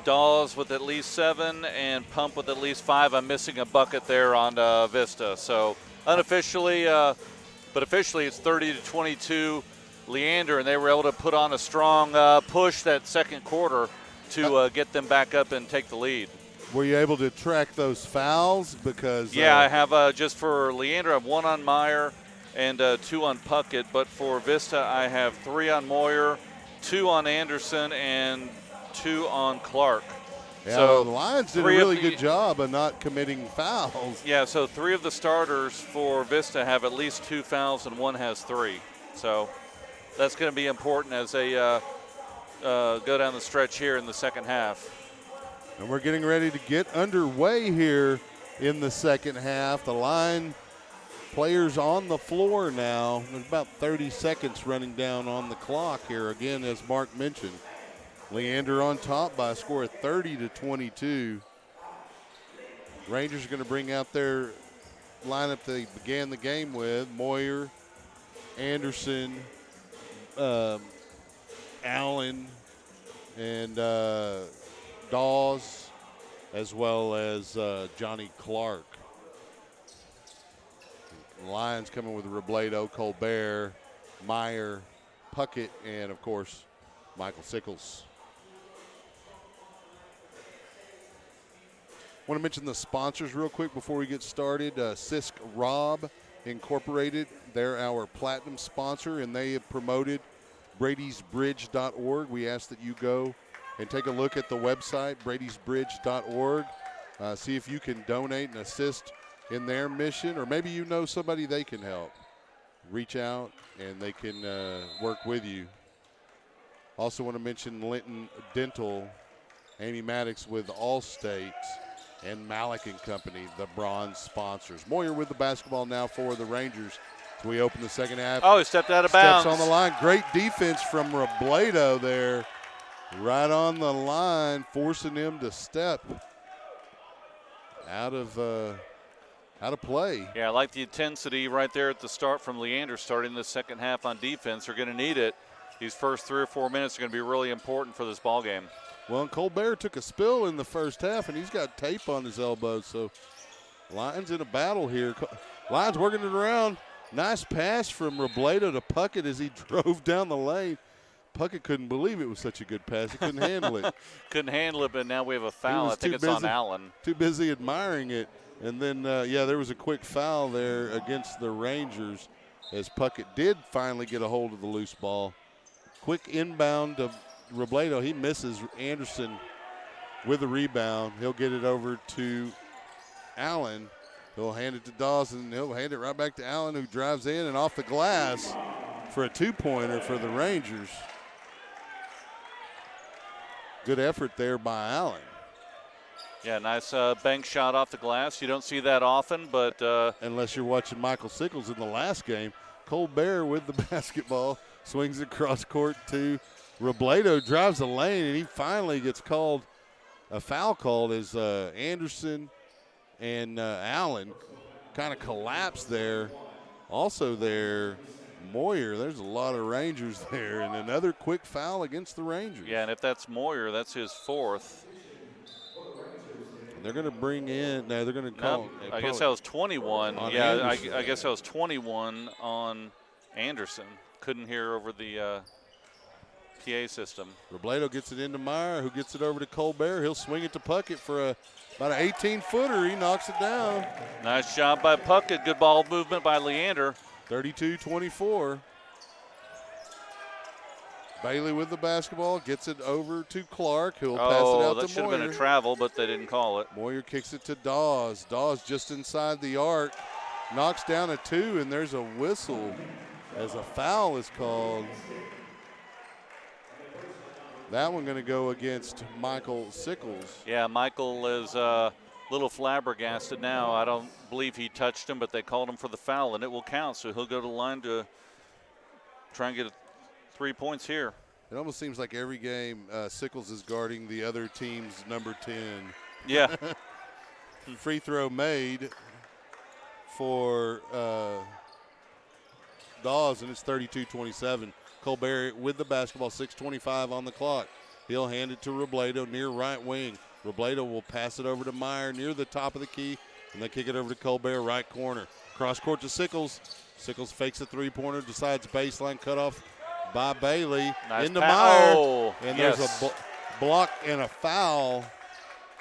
Dawes with at least 7, and Pump with at least 5. I'm missing a bucket there on Vista. So unofficially, but officially it's 30-22 Leander, and they were able to put on a strong push that second quarter to get them back up and take the lead. Were you able to track those fouls? Because yeah, I have just for Leander, I have 1 on Meyer and 2 on Puckett. But for Vista, I have 3 on Moyer, 2 on Anderson, and 2 on Clark. Yeah, so the Lions did a really good job of not committing fouls. Yeah, so 3 of the starters for Vista have at least 2 fouls, and 1 has 3. So that's going to be important as they go down the stretch here in the second half. And we're getting ready to get underway here in the second half. The line players on the floor now. There's about 30 seconds running down on the clock here. Again, as Mark mentioned, Leander on top by a score of 30-22. Rangers are going to bring out their lineup they began the game with: Moyer, Anderson, Allen, and Dawes, as well as Johnny Clark. Lions coming with Robledo, Colbert, Meyer, Puckett, and, of course, Michael Sickles. I want to mention the sponsors real quick before we get started. Sisk Rob Incorporated, they're our platinum sponsor, and they have promoted bradysbridge.org. We ask that you go and take a look at the website, bradysbridge.org. See if you can donate and assist in their mission, or maybe you know somebody they can help. Reach out and they can work with you. Also want to mention Linton Dental, Amy Maddox with Allstate, and Malik & Company, the bronze sponsors. Moyer with the basketball now for the Rangers as we open the second half. Oh, he stepped out of bounds. Steps on the line. Great defense from Robledo there. Right on the line, forcing him to step out of play. Yeah, I like the intensity right there at the start from Leander starting the second half on defense. They're going to need it. These first 3 or 4 minutes are going to be really important for this ball game. Well, and Colbert took a spill in the first half, and he's got tape on his elbow. So Lions in a battle here. Lions working it around. Nice pass from Robledo to Puckett as he drove down the lane. Puckett couldn't believe it was such a good pass. He couldn't handle it. Couldn't handle it, but now we have a foul. I think it's on Allen. Too busy admiring it. And then, there was a quick foul there against the Rangers as Puckett did finally get a hold of the loose ball. Quick inbound to Robledo. He misses Anderson with the rebound. He'll get it over to Allen. He'll hand it to Dawson. He'll hand it right back to Allen, who drives in and off the glass for a 2-pointer for the Rangers. Good effort there by Allen. Yeah, nice bank shot off the glass. You don't see that often, but unless you're watching Michael Sickles in the last game. Colbert with the basketball, swings across court to Robledo, drives the lane, and he finally gets called a foul called as Anderson and Allen kind of collapsed there. Also there, Moyer, there's a lot of Rangers there, and another quick foul against the Rangers. Yeah, and if that's Moyer, that's his 4th. And they're going to bring in, no, they're going to call. Nope, I guess that was 21. Yeah, I guess that was 21 on Anderson. Couldn't hear over the PA system. Robledo gets it into Meyer, who gets it over to Colbert. He'll swing it to Puckett for about an 18-footer. He knocks it down. Nice job by Puckett. Good ball movement by Leander. 32-24. Bailey with the basketball, gets it over to Clark, who'll pass it out to Moyer. That should have been a travel, but they didn't call it. Moyer kicks it to Dawes. Dawes just inside the arc. knocks down a 2, and there's a whistle as a foul is called. That one going to go against Michael Sickles. Yeah, Michael is a little flabbergasted now. I don't believe he touched him, but they called him for the foul, and it will count. So he'll go to the line to try and get 3 points here. It almost seems like every game Sickles is guarding the other team's number 10. Yeah. Free throw made for Dawes, and it's 32-27. Colbert with the basketball, 6:25 on the clock. He'll hand it to Robledo near right wing. Robledo will pass it over to Meyer near the top of the key, and they kick it over to Colbert, right corner. Cross court to Sickles. Sickles fakes a three-pointer, decides baseline cutoff by Bailey. Nice into Meyer. Oh, and yes. there's a block and a foul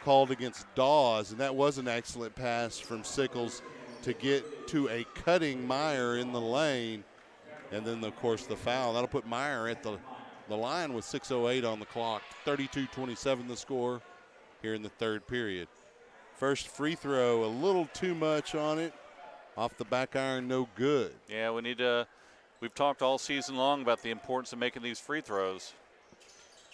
called against Dawes, and that was an excellent pass from Sickles to get to a cutting Meyer in the lane. And then, of course, the foul. That'll put Meyer at the line with 6:08 on the clock. 32-27 the score here in the third period. First free throw, a little too much on it. Off the back iron, no good. Yeah, we need to – we've talked all season long about the importance of making these free throws.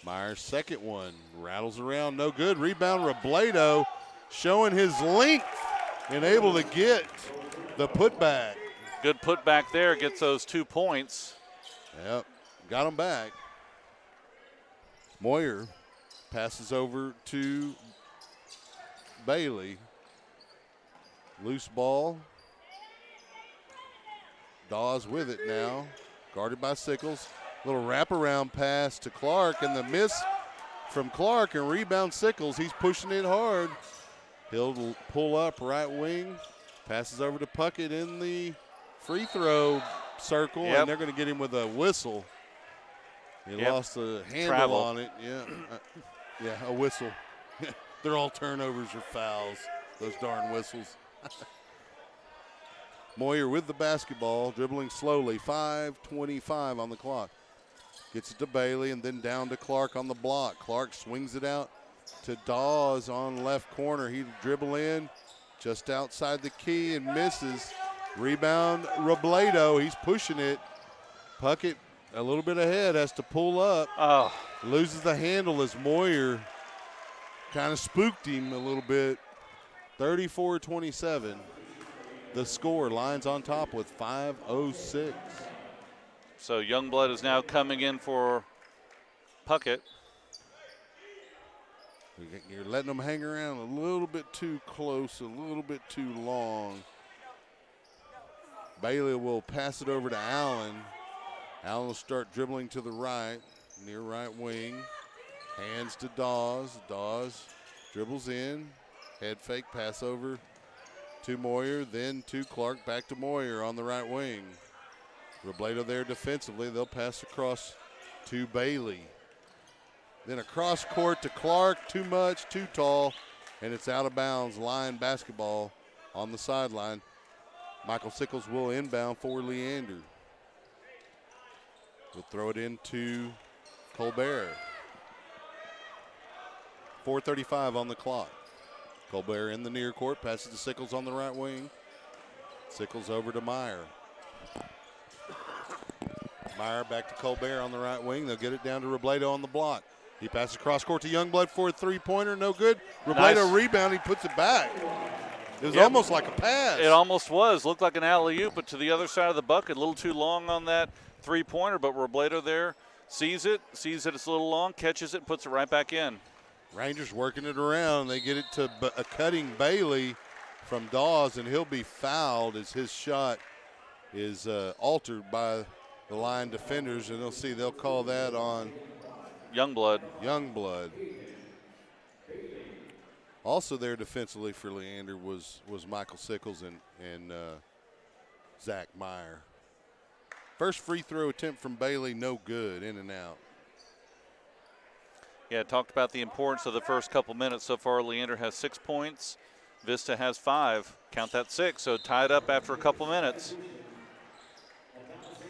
Meyer's second one rattles around, no good. Rebound, Robledo showing his length and able to get the putback. Good putback there, gets those 2 points. Yep, got him back. Moyer passes over to Bailey. Loose ball. Dawes with it now, guarded by Sickles. Little wraparound pass to Clark, and the miss from Clark, and rebound Sickles. He's pushing it hard. He'll pull up right wing, passes over to Puckett in the free throw circle, and they're going to get him with a whistle. He lost the handle on it. Yeah, a whistle. They're all turnovers or fouls, those darn whistles. Moyer with the basketball, dribbling slowly, 5:25 on the clock. Gets it to Bailey and then down to Clark on the block. Clark swings it out to Dawes on left corner. He'd dribble in just outside the key and misses. Rebound, Robledo. He's pushing it. Puckett a little bit ahead, has to pull up. Oh. Loses the handle as Moyer kind of spooked him a little bit. 34-27. The score. Lions on top with 5:06. So Youngblood is now coming in for Puckett. You're letting them hang around a little bit too close, a little bit too long. Bailey will pass it over to Allen. Allen will start dribbling to the right, near right wing. Hands to Dawes. Dawes dribbles in. Head fake, pass over to Moyer, then to Clark, back to Moyer on the right wing. Robledo there defensively. They'll pass across to Bailey. Then across court to Clark. Too much, too tall, and it's out of bounds. Lion basketball on the sideline. Michael Sickles will inbound for Leander. We'll throw it into Colbert. 4:35 on the clock. Colbert in the near court, passes to Sickles on the right wing. Sickles over to Meyer. Meyer back to Colbert on the right wing. They'll get it down to Robledo on the block. He passes cross court to Youngblood for a three-pointer, no good. Robledo rebound, he puts it back. It was almost like a pass. It almost was. Looked like an alley-oop, but to the other side of the bucket. A little too long on that three-pointer, but Robledo there sees it it's a little long, catches it, puts it right back in. Rangers working it around. They get it to a cutting Bailey from Dawes, and he'll be fouled as his shot is altered by the line defenders, and they'll call that on Youngblood. Also there defensively for Leander was Michael Sickles and Zach Meyer. First free throw attempt from Bailey, no good, in and out. Yeah, talked about the importance of the first couple minutes. So far, Leander has 6 points. Vista has 5. Count that 6, so tied up after a couple minutes.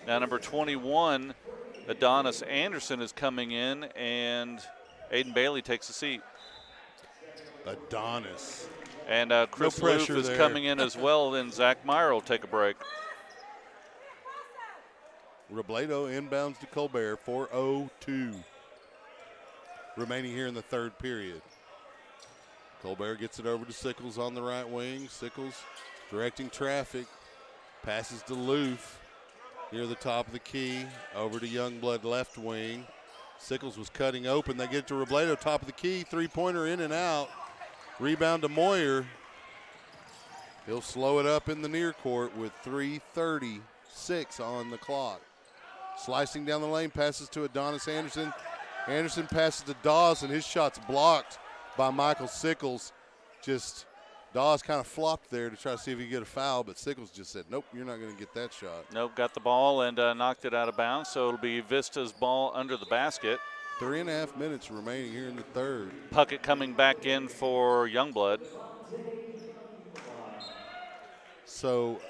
Now number 21, Adonis Anderson is coming in, and Aiden Bailey takes a seat. Adonis. And Chris No Loof pressure is there. coming in as well, and Zach Meyer will take a break. Robledo inbounds to Colbert, 4:02 remaining here in the third period. Colbert gets it over to Sickles on the right wing. Sickles directing traffic, passes to Loof near the top of the key, over to Youngblood left wing. Sickles was cutting open. They get it to Robledo, top of the key, three-pointer in and out. Rebound to Moyer. He'll slow it up in the near court with 3:36 on the clock. Slicing down the lane, passes to Adonis Anderson. Anderson passes to Dawes, and his shot's blocked by Michael Sickles. Just Dawes kind of flopped there to try to see if he could get a foul, but Sickles just said, nope, you're not going to get that shot. Nope, got the ball and knocked it out of bounds, so it'll be Vista's ball under the basket. 3.5 minutes remaining here in the third. Puckett coming back in for Youngblood. So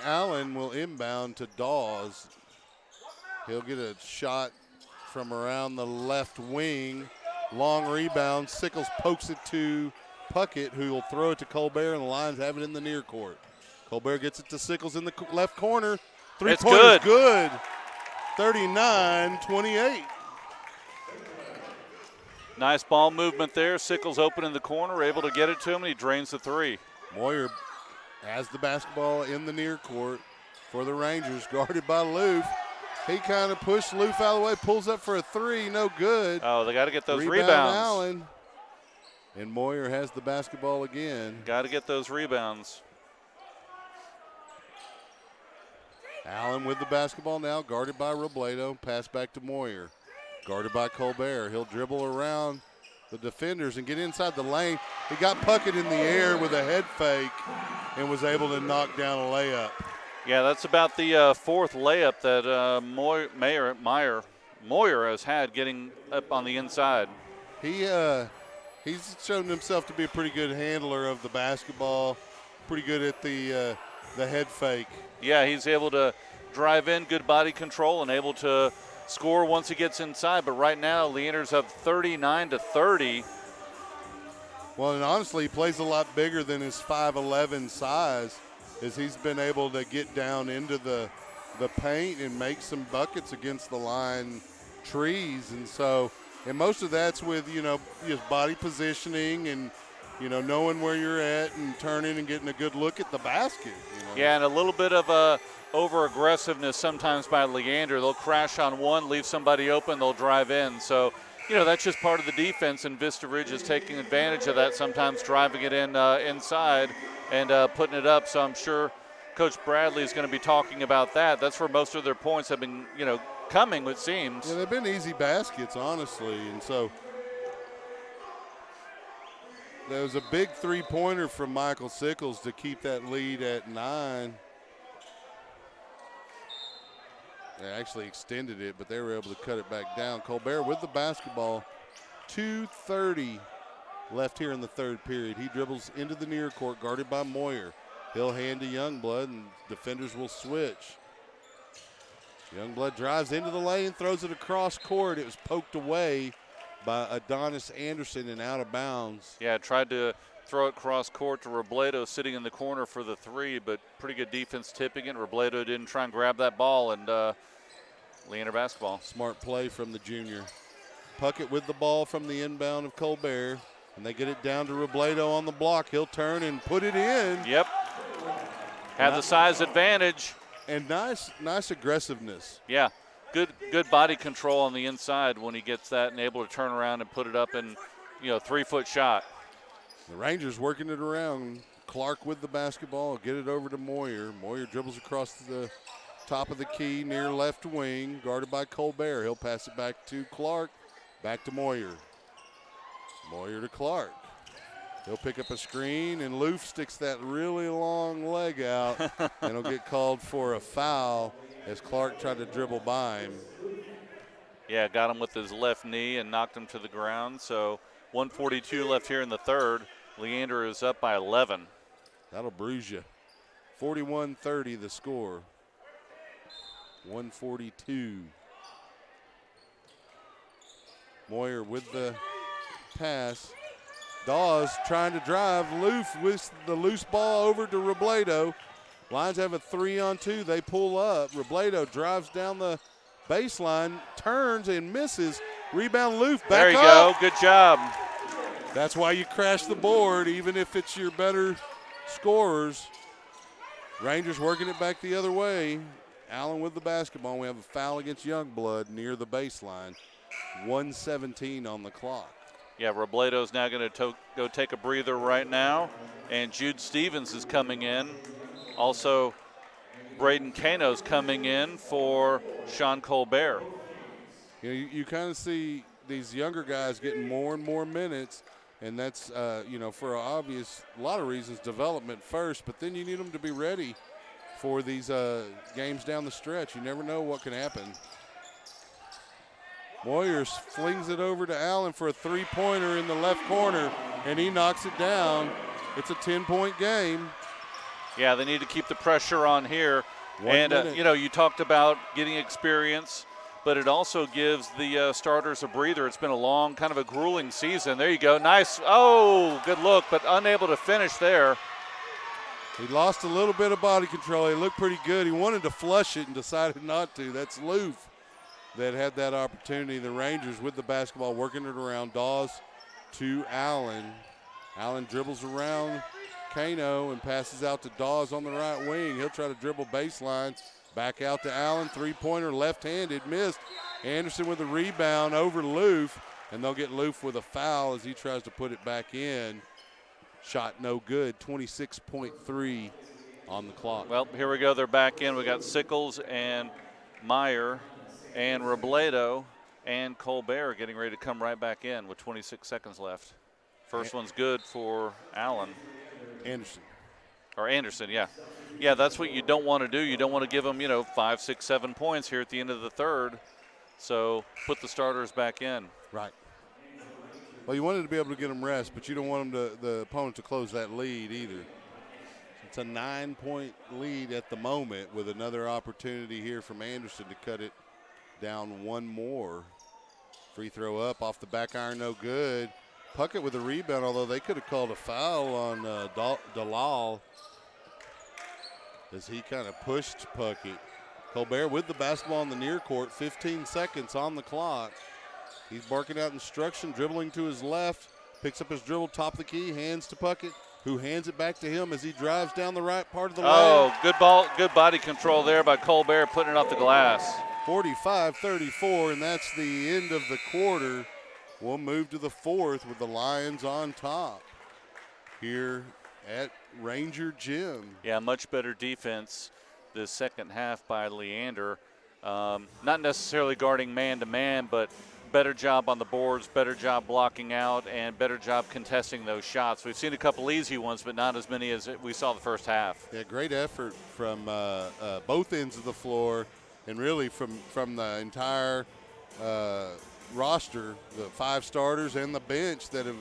Allen will inbound to Dawes. He'll get a shot from around the left wing. Long rebound. Sickles pokes it to Puckett, who will throw it to Colbert, and the Lions have it in the near court. Colbert gets it to Sickles in the left corner. Three-pointer's good. 39-28. Nice ball movement there. Sickles open in the corner, able to get it to him, and he drains the three. Moyer has the basketball in the near court for the Rangers, guarded by Loof. He kind of pushed Loof out of the way, pulls up for a three, no good. Oh, they got to get those Rebound rebounds. Allen. And Moyer has the basketball again. Got to get those rebounds. Allen with the basketball now, guarded by Robledo. Pass back to Moyer, guarded by Colbert. He'll dribble around the defenders and get inside the lane. He got Puckett in the air with a head fake and was able to knock down a layup. Yeah, that's about the fourth layup that Moyer has had getting up on the inside. He's shown himself to be a pretty good handler of the basketball, pretty good at the head fake. Yeah, he's able to drive in, good body control, and able to score once he gets inside. But right now, Leander's up 39-30. Well, and honestly, he plays a lot bigger than his 5'11" size, as he's been able to get down into the paint and make some buckets against the line trees. And so, and most of that's with, just body positioning and, knowing where you're at and turning and getting a good look at the basket. Yeah, and a little bit of over-aggressiveness sometimes by Leander. They'll crash on one, leave somebody open, they'll drive in. So, that's just part of the defense, and Vista Ridge is taking advantage of that, sometimes driving it in inside and putting it up. So I'm sure Coach Bradley is going to be talking about that. That's where most of their points have been, coming, it seems. Yeah, they've been easy baskets, honestly. And so there was a big three-pointer from Michael Sickles to keep that lead at 9. They actually extended it, but they were able to cut it back down. Colbert with the basketball. 2:30 left here in the third period. He dribbles into the near court, guarded by Moyer. He'll hand to Youngblood, and defenders will switch. Youngblood drives into the lane, throws it across court. It was poked away by Adonis Anderson and out of bounds. Yeah, tried to throw it cross court to Robledo sitting in the corner for the three, but pretty good defense tipping it. Robledo didn't try and grab that ball, and Leander basketball. Smart play from the junior. Puckett with the ball from the inbound of Colbert, and they get it down to Robledo on the block. He'll turn and put it in. Yep. Have the size advantage. And nice aggressiveness. Yeah, good body control on the inside when he gets that and able to turn around and put it up in, 3-foot shot. The Rangers working it around. Clark with the basketball, get it over to Moyer. Moyer dribbles across the top of the key near left wing, guarded by Colbert. He'll pass it back to Clark, back to Moyer. Moyer to Clark. He'll pick up a screen, and Loof sticks that really long leg out, and he'll get called for a foul as Clark tried to dribble by him. Yeah, got him with his left knee and knocked him to the ground. So 1:42 left here in the third. Leander is up by 11. That'll bruise you. 41-30 the score. 142. Moyer with the pass. Dawes trying to drive. Loof with the loose ball over to Robledo. Lions have a 3-on-2. They pull up. Robledo drives down the baseline, turns and misses. Rebound Loof back there you up. go. Good job. That's why you crash the board, even if it's your better scorers. Rangers working it back the other way. Allen with the basketball. We have a foul against Youngblood near the baseline. 1:17 on the clock. Yeah, Robledo's now going to go take a breather right now. And Jude Stevens is coming in. Also, Braden Kano's coming in for Sean Colbert. You know, you kind of see these younger guys getting more and more minutes, and that's, for a lot of reasons, development first, but then you need them to be ready for these games down the stretch. You never know what can happen. Warriors flings it over to Allen for a three-pointer in the left corner, and he knocks it down. It's a 10-point game. Yeah, they need to keep the pressure on here. And you talked about getting experience, but it also gives the starters a breather. It's been a long, kind of a grueling season. There you go. Nice. Oh, good look, but unable to finish there. He lost a little bit of body control. He looked pretty good. He wanted to flush it and decided not to. That's Loof that had that opportunity. The Rangers with the basketball working it around. Dawes to Allen. Allen dribbles around Kano and passes out to Dawes on the right wing. He'll try to dribble baseline. Back out to Allen. Three-pointer left-handed. Missed. Anderson with a rebound over Loof. And they'll get Loof with a foul as he tries to put it back in. Shot no good. 26.3 on the clock. Well, here we go. They're back in. We got Sickles and Meyer and Robledo and Colbert getting ready to come right back in with 26 seconds left. First one's good for Allen. Anderson, yeah. Yeah, that's what you don't want to do. You don't want to give them, 5, 6, 7 points here at the end of the third. So put the starters back in. Right. Well, you wanted to be able to get them rest, but you don't want the opponent to close that lead either. It's a 9-point lead at the moment with another opportunity here from Anderson to cut it down one more. Free throw up off the back iron, no good. Puckett with a rebound, although they could have called a foul on Dalal as he kind of pushed Puckett. Colbert with the basketball in the near court, 15 seconds on the clock. He's barking out instruction, dribbling to his left, picks up his dribble, top of the key, hands to Puckett, who hands it back to him as he drives down the right part of the lane. Oh, good ball, good body control there by Colbert, putting it off the glass. 45-34, and that's the end of the quarter. We'll move to the fourth with the Lions on top here at Ranger Gym. Yeah, much better defense this second half by Leander. Not necessarily guarding man-to-man, but better job on the boards, better job blocking out, and better job contesting those shots. We've seen a couple easy ones, but not as many as we saw the first half. Yeah, great effort from both ends of the floor, and really from the entire roster, the 5 starters and the bench that have,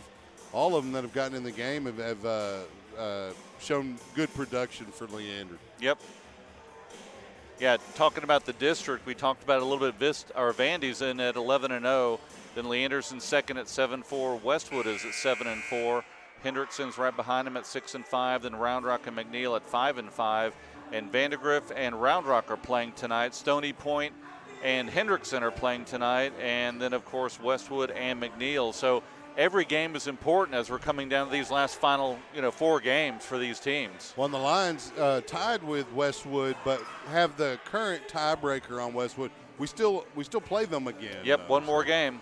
all of them that have gotten in the game have shown good production for Leander. Yep. Yeah, talking about the district, we talked about a little bit. Vandy's in at 11-0. Then Leander's in second at 7-4. Westwood is at 7-4. Hendrickson's right behind him at 6-5. Then Round Rock and McNeil at 5-5. And Vandergrift and Round Rock are playing tonight. Stony Point and Hendrickson are playing tonight. And then, of course, Westwood and McNeil. So every game is important as we're coming down to these last final, 4 games for these teams. Well, the Lions tied with Westwood, but have the current tiebreaker on Westwood. We still play them again. Yep, one more game.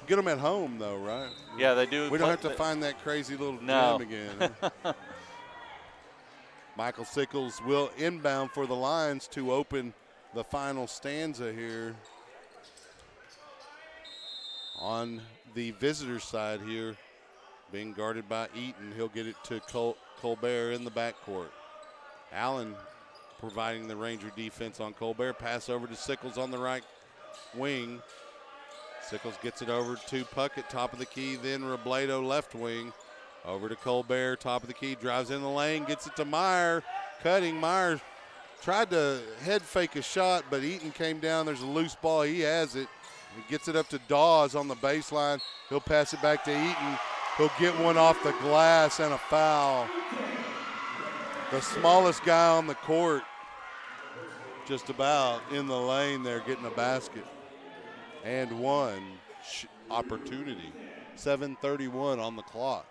Get them at home, though, right? Yeah, they do. We don't have to find that crazy little gym again. Michael Sickles will inbound for the Lions to open the final stanza here. On the visitor side here, being guarded by Eaton. He'll get it to Colbert in the backcourt. Allen providing the Ranger defense on Colbert. Pass over to Sickles on the right wing. Sickles gets it over to Puckett, top of the key. Then Robledo, left wing. Over to Colbert, top of the key. Drives in the lane, gets it to Meyer. Cutting. Meyer tried to head fake a shot, but Eaton came down. There's a loose ball. He has it. He gets it up to Dawes on the baseline. He'll pass it back to Eaton. He'll get one off the glass and a foul. The smallest guy on the court, just about in the lane there, getting a basket. And one opportunity. 7:31 on the clock.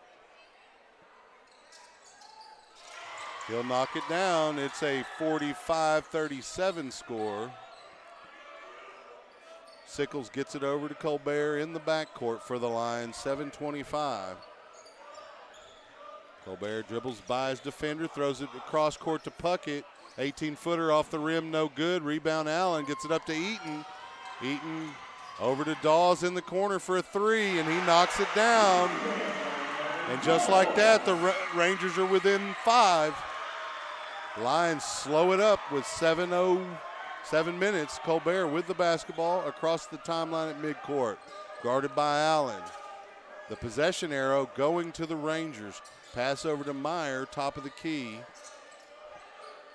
He'll knock it down. It's a 45-37 score. Sickles gets it over to Colbert in the backcourt for the Lions, 7:25. Colbert dribbles by his defender, throws it across court to Puckett. 18-footer off the rim, no good. Rebound Allen, gets it up to Eaton. Eaton over to Dawes in the corner for a three, and he knocks it down. And just like that, the Rangers are within 5. Lions slow it up with 7 minutes. Colbert with the basketball across the timeline at midcourt, guarded by Allen. The possession arrow going to the Rangers. Pass over to Meyer, top of the key.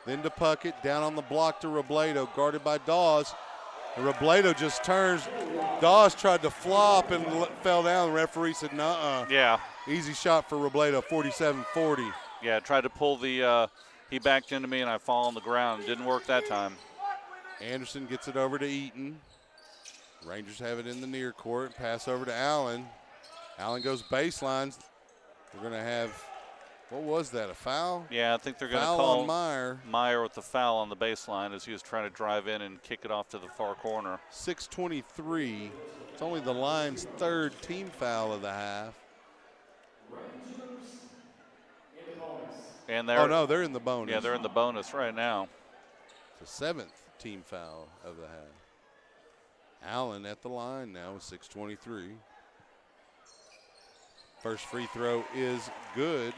Then to Puckett, down on the block to Robledo, guarded by Dawes. And Robledo just turns. Dawes tried to flop and fell down. The referee said, nuh-uh. Yeah. Easy shot for Robledo, 47-40. Yeah, tried to pull the, he backed into me and I fall on the ground. Didn't work that time. Anderson gets it over to Eaton. Rangers have it in the near court. Pass over to Allen. Allen goes baseline. We're going to have, what was that, a foul? Yeah, I think they're going to Foul call on Meyer. Meyer with the foul on the baseline as he was trying to drive in and kick it off to the far corner. 6:23. It's only the Lions' 3rd team foul of the half. And they're, oh, no, they're in the bonus. Yeah, they're in the bonus right now. It's the 7th team foul of the half. Allen at the line now with 6:23. First free throw is good.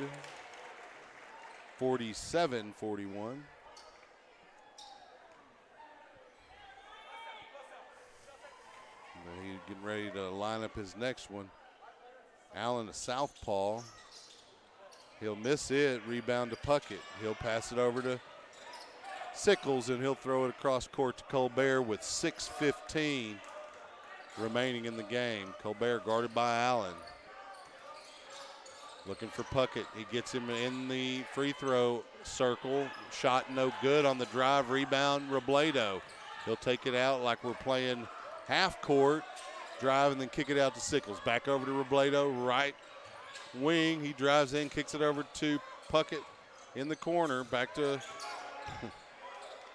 47-41. He's getting ready to line up his next one. Allen, a southpaw. He'll miss it. Rebound to Puckett. He'll pass it over to Sickles, and he'll throw it across court to Colbert with 6:15 remaining in the game. Colbert guarded by Allen. Looking for Puckett. He gets him in the free throw circle. Shot no good on the drive. Rebound, Robledo. He'll take it out like we're playing half court. Drive and then kick it out to Sickles. Back over to Robledo, right wing. He drives in, kicks it over to Puckett in the corner. Back to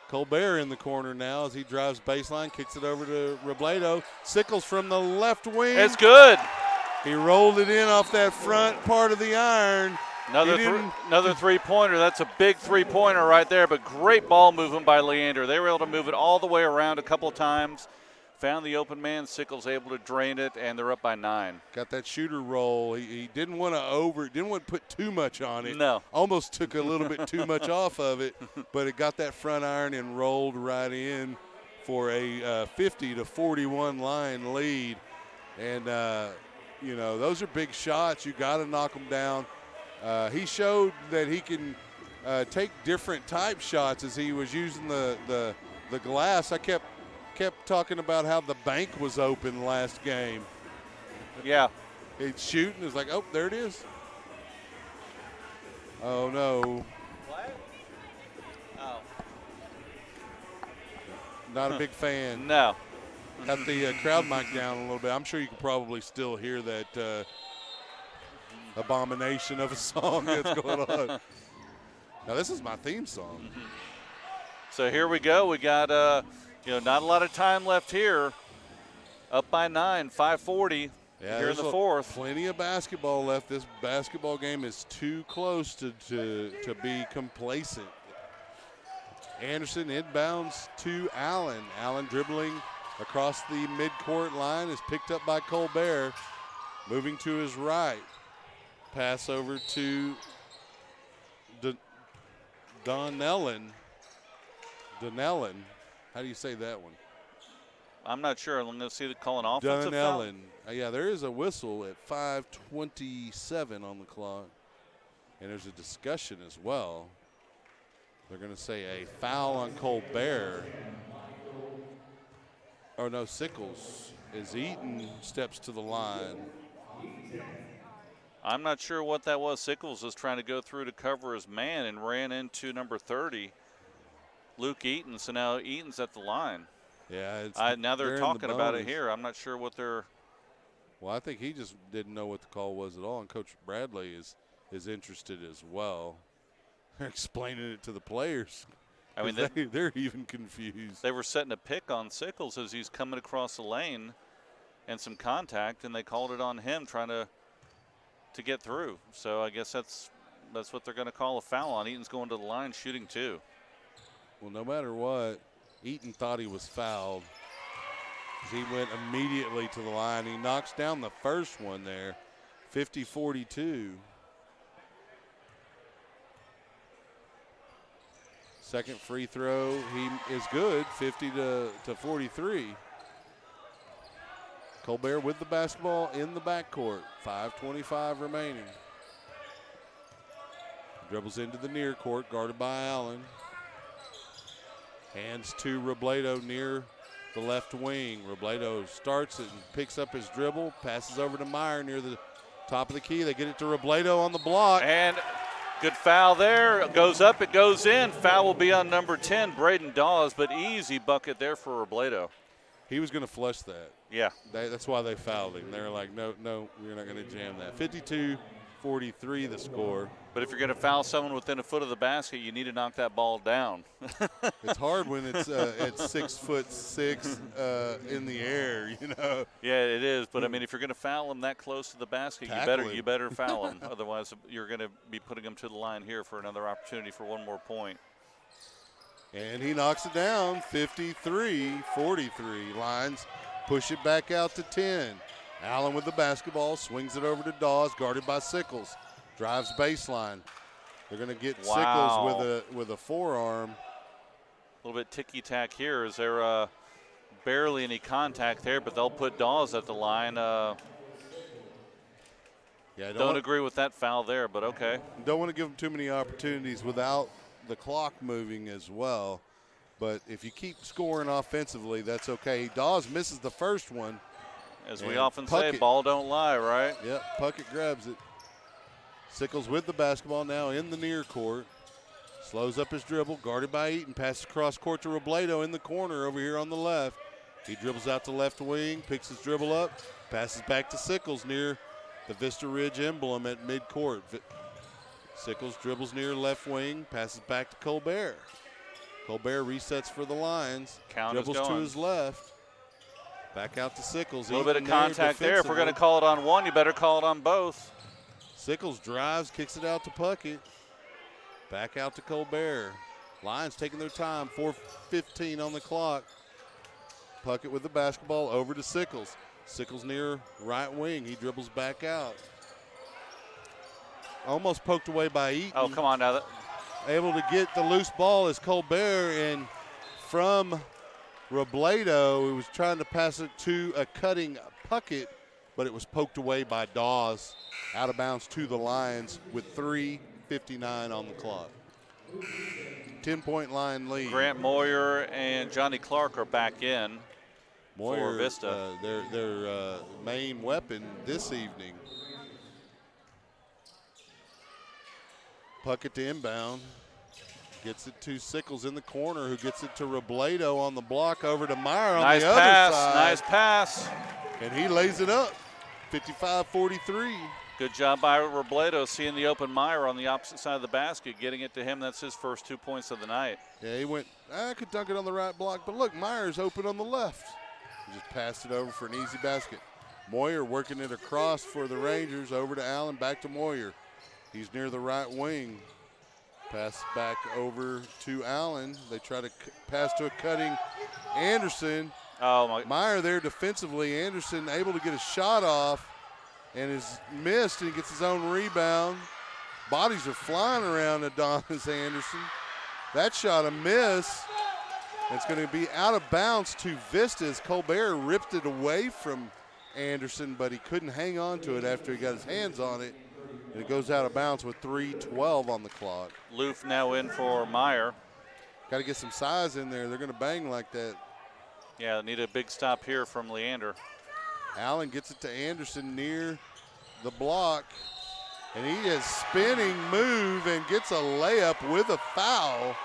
Colbert in the corner now as he drives baseline, kicks it over to Robledo. Sickles from the left wing. It's good. He rolled it in off that front part of the iron. Another three-pointer. That's a big three-pointer right there, but great ball movement by Leander. They were able to move it all the way around a couple of times. Found the open man. Sickles able to drain it, and they're up by 9. Got that shooter roll. He didn't want to put too much on it. No. Almost took a little bit too much off of it, but it got that front iron and rolled right in for a 50-41 line lead. And, those are big shots. You got to knock them down. He showed that he can take different type shots as he was using the glass. I kept talking about how the bank was open last game. Yeah. He'd shoot and it's like, oh, there it is. Oh, no. What? Oh. Not a big fan. No. Got the crowd mic down a little bit. I'm sure you can probably still hear that abomination of a song that's going on. Now, this is my theme song. So here we go. We got, not a lot of time left here. Up by 9, 5:40 here in the 4th. Plenty of basketball left. This basketball game is too close to be complacent. Anderson inbounds to Allen. Allen dribbling across the midcourt line is picked up by Colbert. Moving to his right. Pass over to Donnellan. How do you say that one? I'm not sure. I'm going to see the calling offensive foul. Donnellan. Yeah, there is a whistle at 5:27 on the clock. And there's a discussion as well. They're going to say a foul on Colbert. Oh, no, Sickles. As Eaton steps to the line. I'm not sure what that was. Sickles was trying to go through to cover his man and ran into number 30, Luke Eaton. So now Eaton's at the line. Yeah, now they're talking about it here. I'm not sure what they're. Well, I think he just didn't know what the call was at all, and Coach Bradley is interested as well. They're explaining it to the players. I mean, they're even confused. They were setting a pick on Sickles as he's coming across the lane and some contact, and they called it on him trying to get through. So I guess that's what they're going to call a foul on. Eaton's going to the line shooting 2. Well, no matter what, Eaton thought he was fouled. He went immediately to the line. He knocks down the first one there, 50-42. Second free throw, he is good, 50-43. Colbert with the basketball in the backcourt, 5:25 remaining. Dribbles into the near court, guarded by Allen. Hands to Robledo near the left wing. Robledo starts it and picks up his dribble, passes over to Meyer near the top of the key. They get it to Robledo on the block. And good foul there. It goes up, it goes in. Foul will be on number 10, Braden Dawes, but easy bucket there for Robledo. He was going to flush that. Yeah. That's why they fouled him. They're like, no, we're not going to jam that. 52-43 the score. But if you're going to foul someone within a foot of the basket, you need to knock that ball down. It's hard when it's at 6'6" in the air, you know. Yeah, it is. But I mean, if you're going to foul him that close to the basket, you better foul him. Otherwise, you're going to be putting him to the line here for another opportunity for one more point. And he knocks it down, 53-43. Lions push it back out to 10. Allen with the basketball, swings it over to Dawes, guarded by Sickles. Drives baseline. They're going to get Sickles with a forearm. A little bit ticky-tack here. Is there barely any contact there, but they'll put Dawes at the line. Don't agree with that foul there, but okay. Don't want to give them too many opportunities without the clock moving as well. But if you keep scoring offensively, that's okay. Dawes misses the first one. As we often say, ball don't lie, right? Yep, Puckett grabs it. Sickles with the basketball now in the near court. Slows up his dribble, guarded by Eaton. Passes across court to Robledo in the corner over here on the left. He dribbles out to left wing, picks his dribble up, passes back to Sickles near the Vista Ridge emblem at midcourt. Sickles dribbles near left wing, passes back to Colbert. Colbert resets for the Lions. Dribbles to his left. Back out to Sickles. A little bit of contact there. If we're going to call it on one, you better call it on both. Sickles drives, kicks it out to Puckett. Back out to Colbert. Lions taking their time, 4:15 on the clock. Puckett with the basketball over to Sickles. Sickles near right wing. He dribbles back out. Almost poked away by Eaton. Oh, come on now. Able to get the loose ball is Colbert, and from Robledo, he was trying to pass it to a cutting Puckett, but it was poked away by Dawes, out of bounds to the Lions with 3:59 on the clock. 10-point line lead. Grant Moyer and Johnny Clark are back in Moyer, for Vista. Their main weapon this evening. Puckett to inbound. Gets it to Sickles in the corner, who gets it to Robledo on the block over to Meyer on the other side. Nice pass. And he lays it up, 55-43. Good job by Robledo seeing the open Meyer on the opposite side of the basket, getting it to him. That's his first 2 points of the night. Yeah, he went, I could dunk it on the right block, but look, Meyer's open on the left. He just passed it over for an easy basket. Moyer working it across for the Rangers, over to Allen, back to Moyer. He's near the right wing. Pass back over to Allen. They try to pass to a cutting Anderson. Oh my! Meyer there defensively. Anderson able to get a shot off and is missed, and he gets his own rebound. Bodies are flying around Adonis Anderson. That shot a miss. It's going to be out of bounds to Vista as Colbert ripped it away from Anderson, but he couldn't hang on to it after he got his hands on it. And it goes out of bounds with 3:12 on the clock. Loof now in for Meyer. Got to get some size in there. They're going to bang like that. Yeah, need a big stop here from Leander. Allen gets it to Anderson near the block. And he is spinning move and gets a layup with a foul.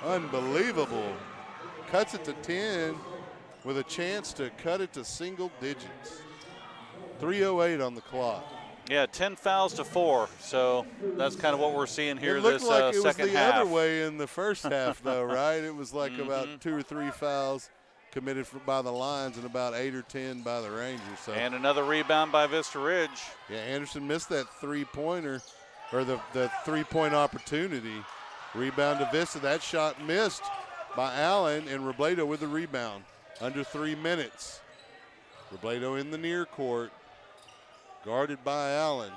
Unbelievable. Cuts it to 10 with a chance to cut it to single digits. 3:08 on the clock. Yeah, 10 fouls to 4. So that's kind of what we're seeing here it looked this like it was second the half. other way in the first half, though, right? It was like about 2 or 3 fouls committed by the Lions and about 8 or 10 by the Rangers. So. And another rebound by Vista Ridge. Yeah, Anderson missed that three-pointer, or the three-point opportunity. Rebound to Vista. That shot missed by Allen, and Robledo with the rebound. Under 3 minutes. Robledo in the near court. Guarded by Allen.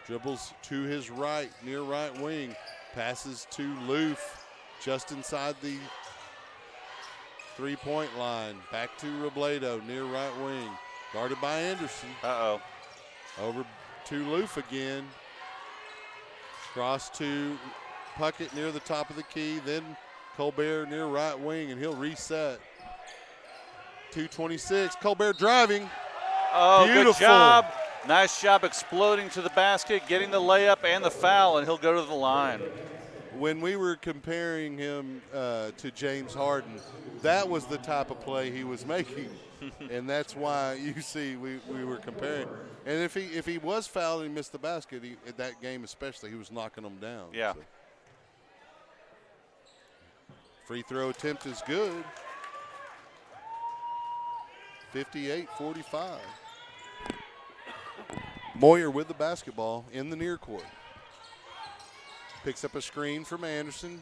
Dribbles to his right, near right wing. Passes to Loof, just inside the three-point line. Back to Robledo, near right wing. Guarded by Anderson. Uh-oh. Over to Loof again. Cross to Puckett near the top of the key. Then Colbert near right wing, and he'll reset. 2:26. Colbert driving. Oh, beautiful. Good job. Nice job exploding to the basket, getting the layup and the foul, and he'll go to the line. When we were comparing him to James Harden, that was the type of play he was making. And that's why you see we were comparing. And if he was fouled and he missed the basket, that game especially, he was knocking them down. Yeah. So. Free throw attempt is good. 58-45. Moyer with the basketball in the near court. Picks up a screen from Anderson.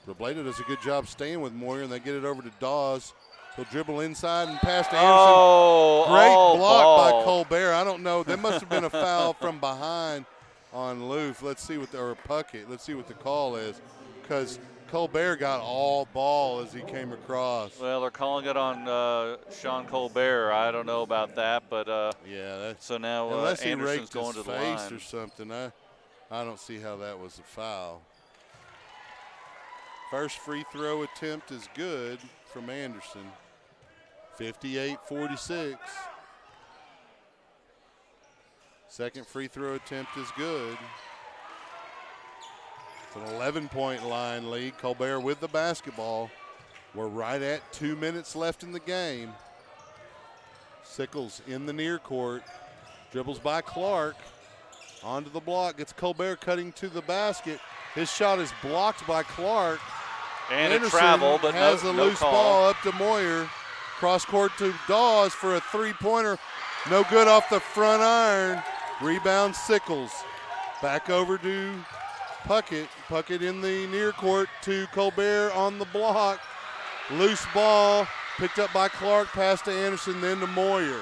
Robledo does a good job staying with Moyer, and they get it over to Dawes. He'll dribble inside and pass to Anderson. Great block by Colbert. I don't know. There must have been a foul from behind on Loof. Let's see what or Puckett. Let's see what the call is, because Colbert got all ball as he came across. Well, they're calling it on Sean Colbert. I don't know about that, but yeah. So now unless he Anderson's raked going his to the face line or something, I don't see how that was a foul. First free throw attempt is good from Anderson. 58-46. Second free throw attempt is good. It's an 11-point line lead. Colbert with the basketball. We're right at 2 minutes left in the game. Sickles in the near court. Dribbles by Clark. Onto the block. Gets Colbert cutting to the basket. His shot is blocked by Clark. And Anderson a travel, but has no a loose call. ball up to Moyer. Cross court to Dawes for a three-pointer. No good off the front iron. Rebound Sickles. Back over to Puckett. Puckett in the near court to Colbert on the block. Loose ball picked up by Clark. Pass to Anderson, then to Moyer.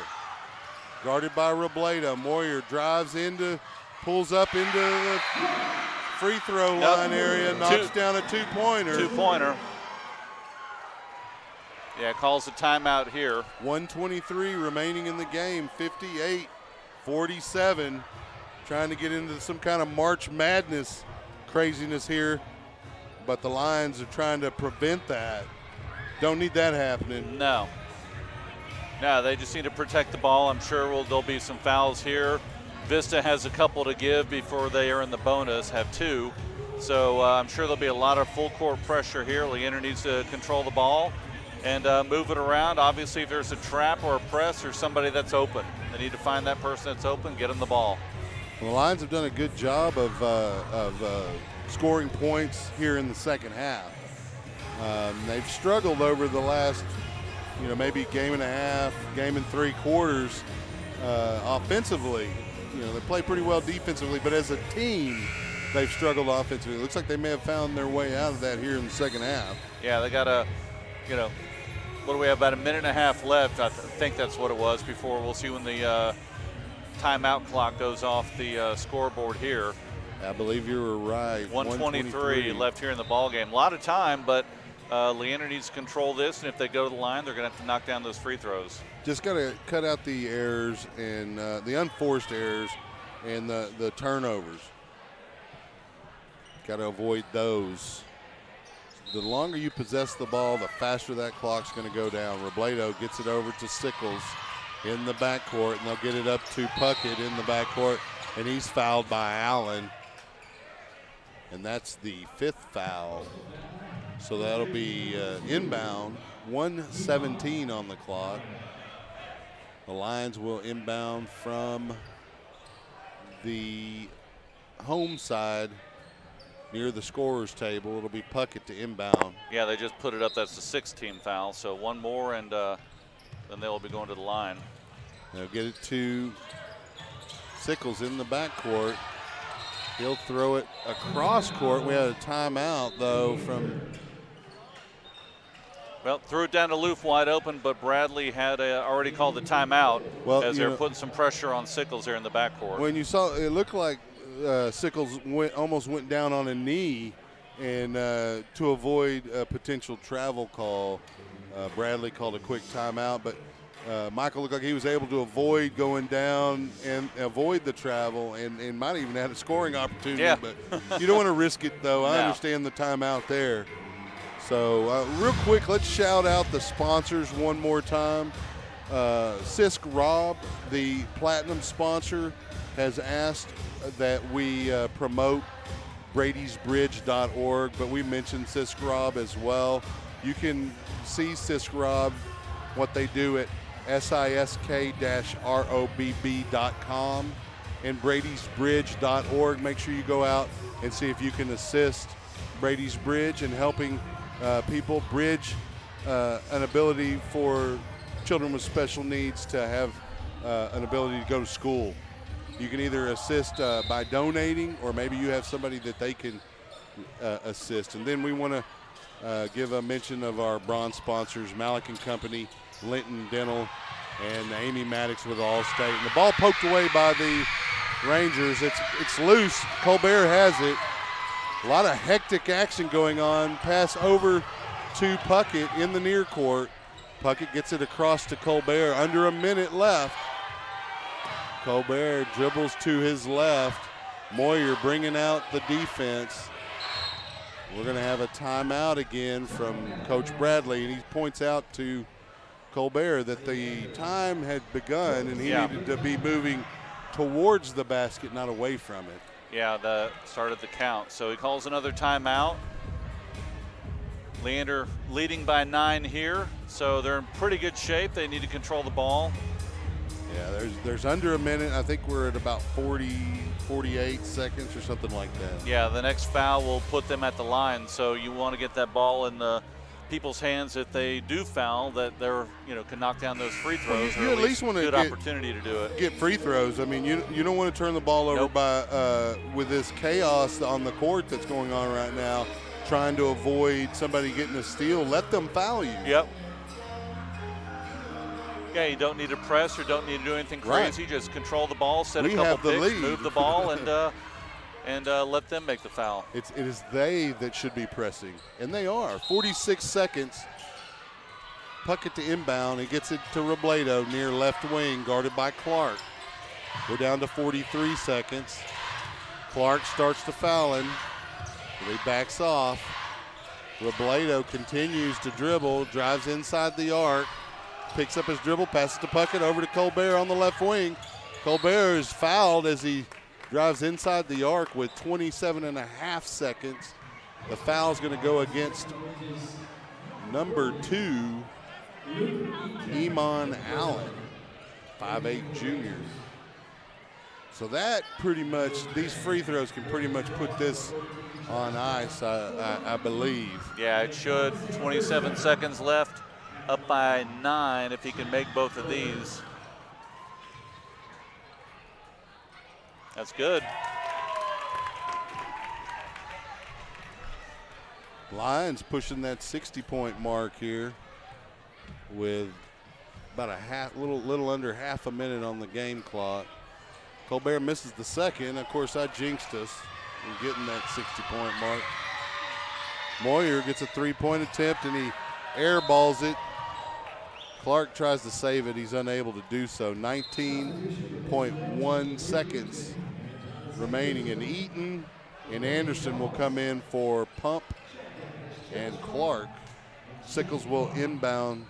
Guarded by Robledo. Moyer drives into, pulls up into the free throw line area, knocks down a two-pointer. Two-pointer. Yeah, calls a timeout here. 1:23 remaining in the game, 58-47. Trying to get into some kind of March Madness craziness here, but the Lions are trying to prevent that. Don't need that happening. No, they just need to protect the ball. I'm sure there'll be some fouls here. Vista has a couple to give before they are in the bonus, have 2. So I'm sure there'll be a lot of full court pressure here. Leander needs to control the ball and move it around. Obviously, if there's a trap or a press or somebody that's open, they need to find that person that's open, get them the ball. Well, the Lions have done a good job of scoring points here in the second half. They've struggled over the last, maybe game and a half, game and 3 quarters offensively. They play pretty well defensively, but as a team, they've struggled offensively. It looks like they may have found their way out of that here in the second half. Yeah, they got what do we have, about a minute and a half left. I think that's what it was before. We'll see when the timeout clock goes off the scoreboard here. I believe you were right. 123 left here in the ball game. A lot of time, but Leander needs to control this, and if they go to the line, they're going to have to knock down those free throws. Just got to cut out the errors and the unforced errors and the turnovers. Got to avoid those. The longer you possess the ball, the faster that clock's going to go down. Robledo gets it over to Sickles in the backcourt, and they'll get it up to Puckett in the backcourt. And he's fouled by Allen. And that's the 5th foul. So that'll be inbound, 1:17 on the clock. The Lions will inbound from the home side near the scorer's table. It'll be Puckett to inbound. Yeah, they just put it up. That's the 6th-team foul. So one more, and then they'll be going to the line. They'll get it to Sickles in the backcourt. He'll throw it across court. We had a timeout, though, from... Well, threw it down to Loof wide open, but Bradley had already called the timeout as they're putting some pressure on Sickles here in the backcourt. When you saw, it looked like Sickles almost went down on a knee, and to avoid a potential travel call, Bradley called a quick timeout, but Michael looked like he was able to avoid going down and avoid the travel, and might even had a scoring opportunity. Yeah. But you don't want to risk it, though. I understand the timeout there. So real quick, let's shout out the sponsors one more time. Sisk Rob, the platinum sponsor, has asked that we promote bradysbridge.org, but we mentioned Sisk Rob as well. You can see Sisk Rob, what they do at sisk-robb.com and bradysbridge.org. Make sure you go out and see if you can assist Brady's Bridge in helping people bridge an ability for children with special needs to have an ability to go to school. You can either assist by donating, or maybe you have somebody that they can assist. And then we want to give a mention of our bronze sponsors, Malik & Company, Linton Dental, and Amy Maddox with Allstate. And the ball poked away by the Rangers. It's loose. Colbert has it. A lot of hectic action going on. Pass over to Puckett in the near court. Puckett gets it across to Colbert. Under a minute left. Colbert dribbles to his left. Moyer bringing out the defense. We're going to have a timeout again from Coach Bradley, and he points out to Colbert that the time had begun and he needed to be moving towards the basket, not away from it. Yeah, that started the count. So he calls another timeout. Leander leading by 9 here, so they're in pretty good shape. They need to control the ball. Yeah, there's under a minute. I think we're at about 48 seconds or something like that. Yeah, the next foul will put them at the line, so you want to get that ball in the people's hands if they do foul, that they're can knock down those free throws. You or at least want to good opportunity to do it. Get free throws. I mean, you don't want to turn the ball over by with this chaos on the court that's going on right now, trying to avoid somebody getting a steal. Let them foul you. Yep. Yeah, you don't need to press or don't need to do anything crazy. Right. Just control the ball, set a couple picks, move the ball, and let them make the foul. It is they that should be pressing, and they are. 46 seconds. Puckett to inbound. He gets it to Robledo near left wing, guarded by Clark. We're down to 43 seconds. Clark starts to fouling. He backs off. Robledo continues to dribble, drives inside the arc, picks up his dribble, passes to Puckett over to Colbert on the left wing. Colbert is fouled as he drives inside the arc with 27.5 seconds. The foul is going to go against number 2, Eamon Allen, 5'8" junior. So that pretty much, these free throws can pretty much put this on ice, I believe. Yeah, it should. 27 seconds left, up by 9 if he can make both of these. That's good. Lions pushing that 60-point mark here with about a little under half a minute on the game clock. Colbert misses the second. Of course, that jinxed us in getting that 60-point mark. Moyer gets a three-point attempt, and he airballs it. Clark tries to save it. He's unable to do so. 19.1 seconds remaining, and Eaton and Anderson will come in for Pump and Clark. Sickles will inbound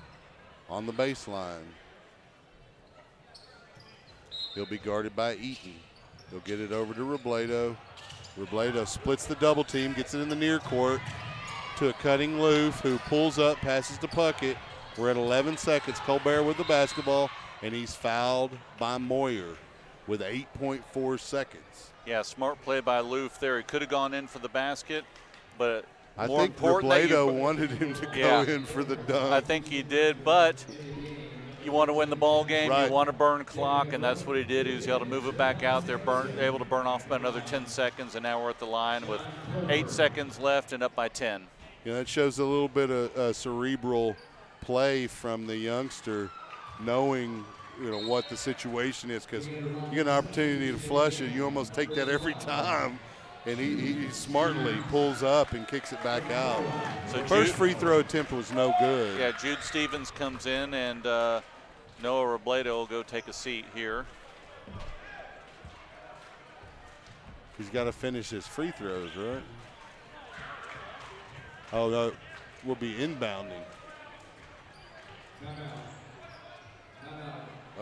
on the baseline. He'll be guarded by Eaton. He'll get it over to Robledo. Robledo splits the double team, gets it in the near court to a cutting Loof, who pulls up, passes to Puckett. We're at 11 seconds. Colbert with the basketball, and he's fouled by Moyer with 8.4 seconds. Yeah, smart play by Loof there. He could have gone in for the basket, but I more think importantly, Robledo wanted him to go in for the dunk. I think he did, but you want to win the ball game, right. You want to burn clock, and that's what he did. He was able to move it back out there, able to burn off about another 10 seconds, and now we're at the line with 8 seconds left and up by 10. Yeah, that shows a little bit of cerebral play from the youngster, knowing what the situation is, because you get an opportunity to flush it, you almost take that every time, and he smartly pulls up and kicks it back out. So first free throw attempt was no good. Yeah, Jude Stevens comes in, and Noah Robledo will go take a seat here. He's got to finish his free throws, right? Oh, no, we'll be inbounding.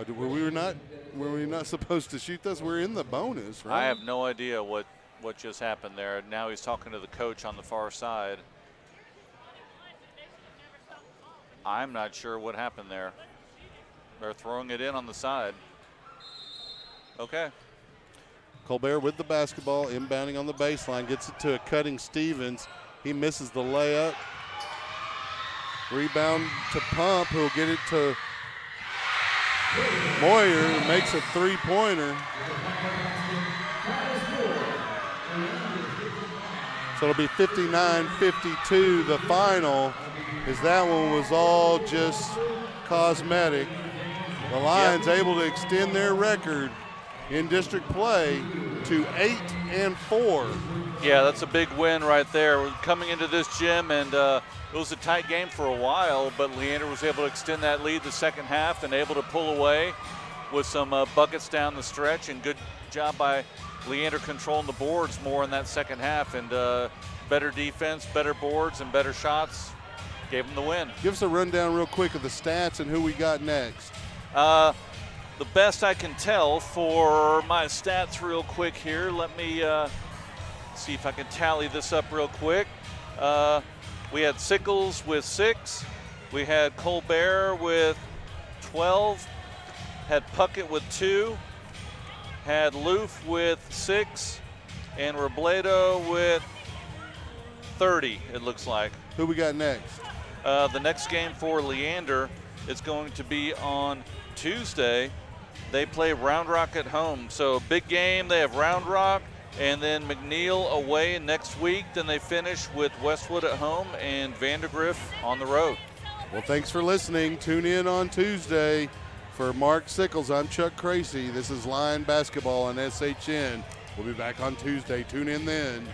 Were we not supposed to shoot this? We're in the bonus, right? I have no idea what just happened there. Now he's talking to the coach on the far side. I'm not sure what happened there. They're throwing it in on the side. Okay. Colbert with the basketball, inbounding on the baseline, gets it to a cutting Stevens. He misses the layup. Rebound to Pump, who'll get it to Moyer, who makes a three-pointer. So it'll be 59-52. The final, as that one was all just cosmetic. The Lions able to extend their record in district play to 8-4. Yeah, that's a big win right there. We're coming into this gym, and it was a tight game for a while, but Leander was able to extend that lead the second half and able to pull away with some buckets down the stretch, and good job by Leander controlling the boards more in that second half, and better defense, better boards, and better shots gave them the win. Give us a rundown real quick of the stats and who we got next. The best I can tell for my stats real quick here, let me see if I can tally this up real quick. We had Sickles with 6. We had Colbert with 12. Had Puckett with 2. Had Loof with 6. And Robledo with 30, it looks like. Who we got next? The next game for Leander is going to be on Tuesday. They play Round Rock at home. So big game, they have Round Rock, and then McNeil away next week. Then they finish with Westwood at home and Vandergrift on the road. Well, thanks for listening. Tune in on Tuesday. For Mark Sickles, I'm Chuck Cracy. This is Lion Basketball on SHN. We'll be back on Tuesday. Tune in then.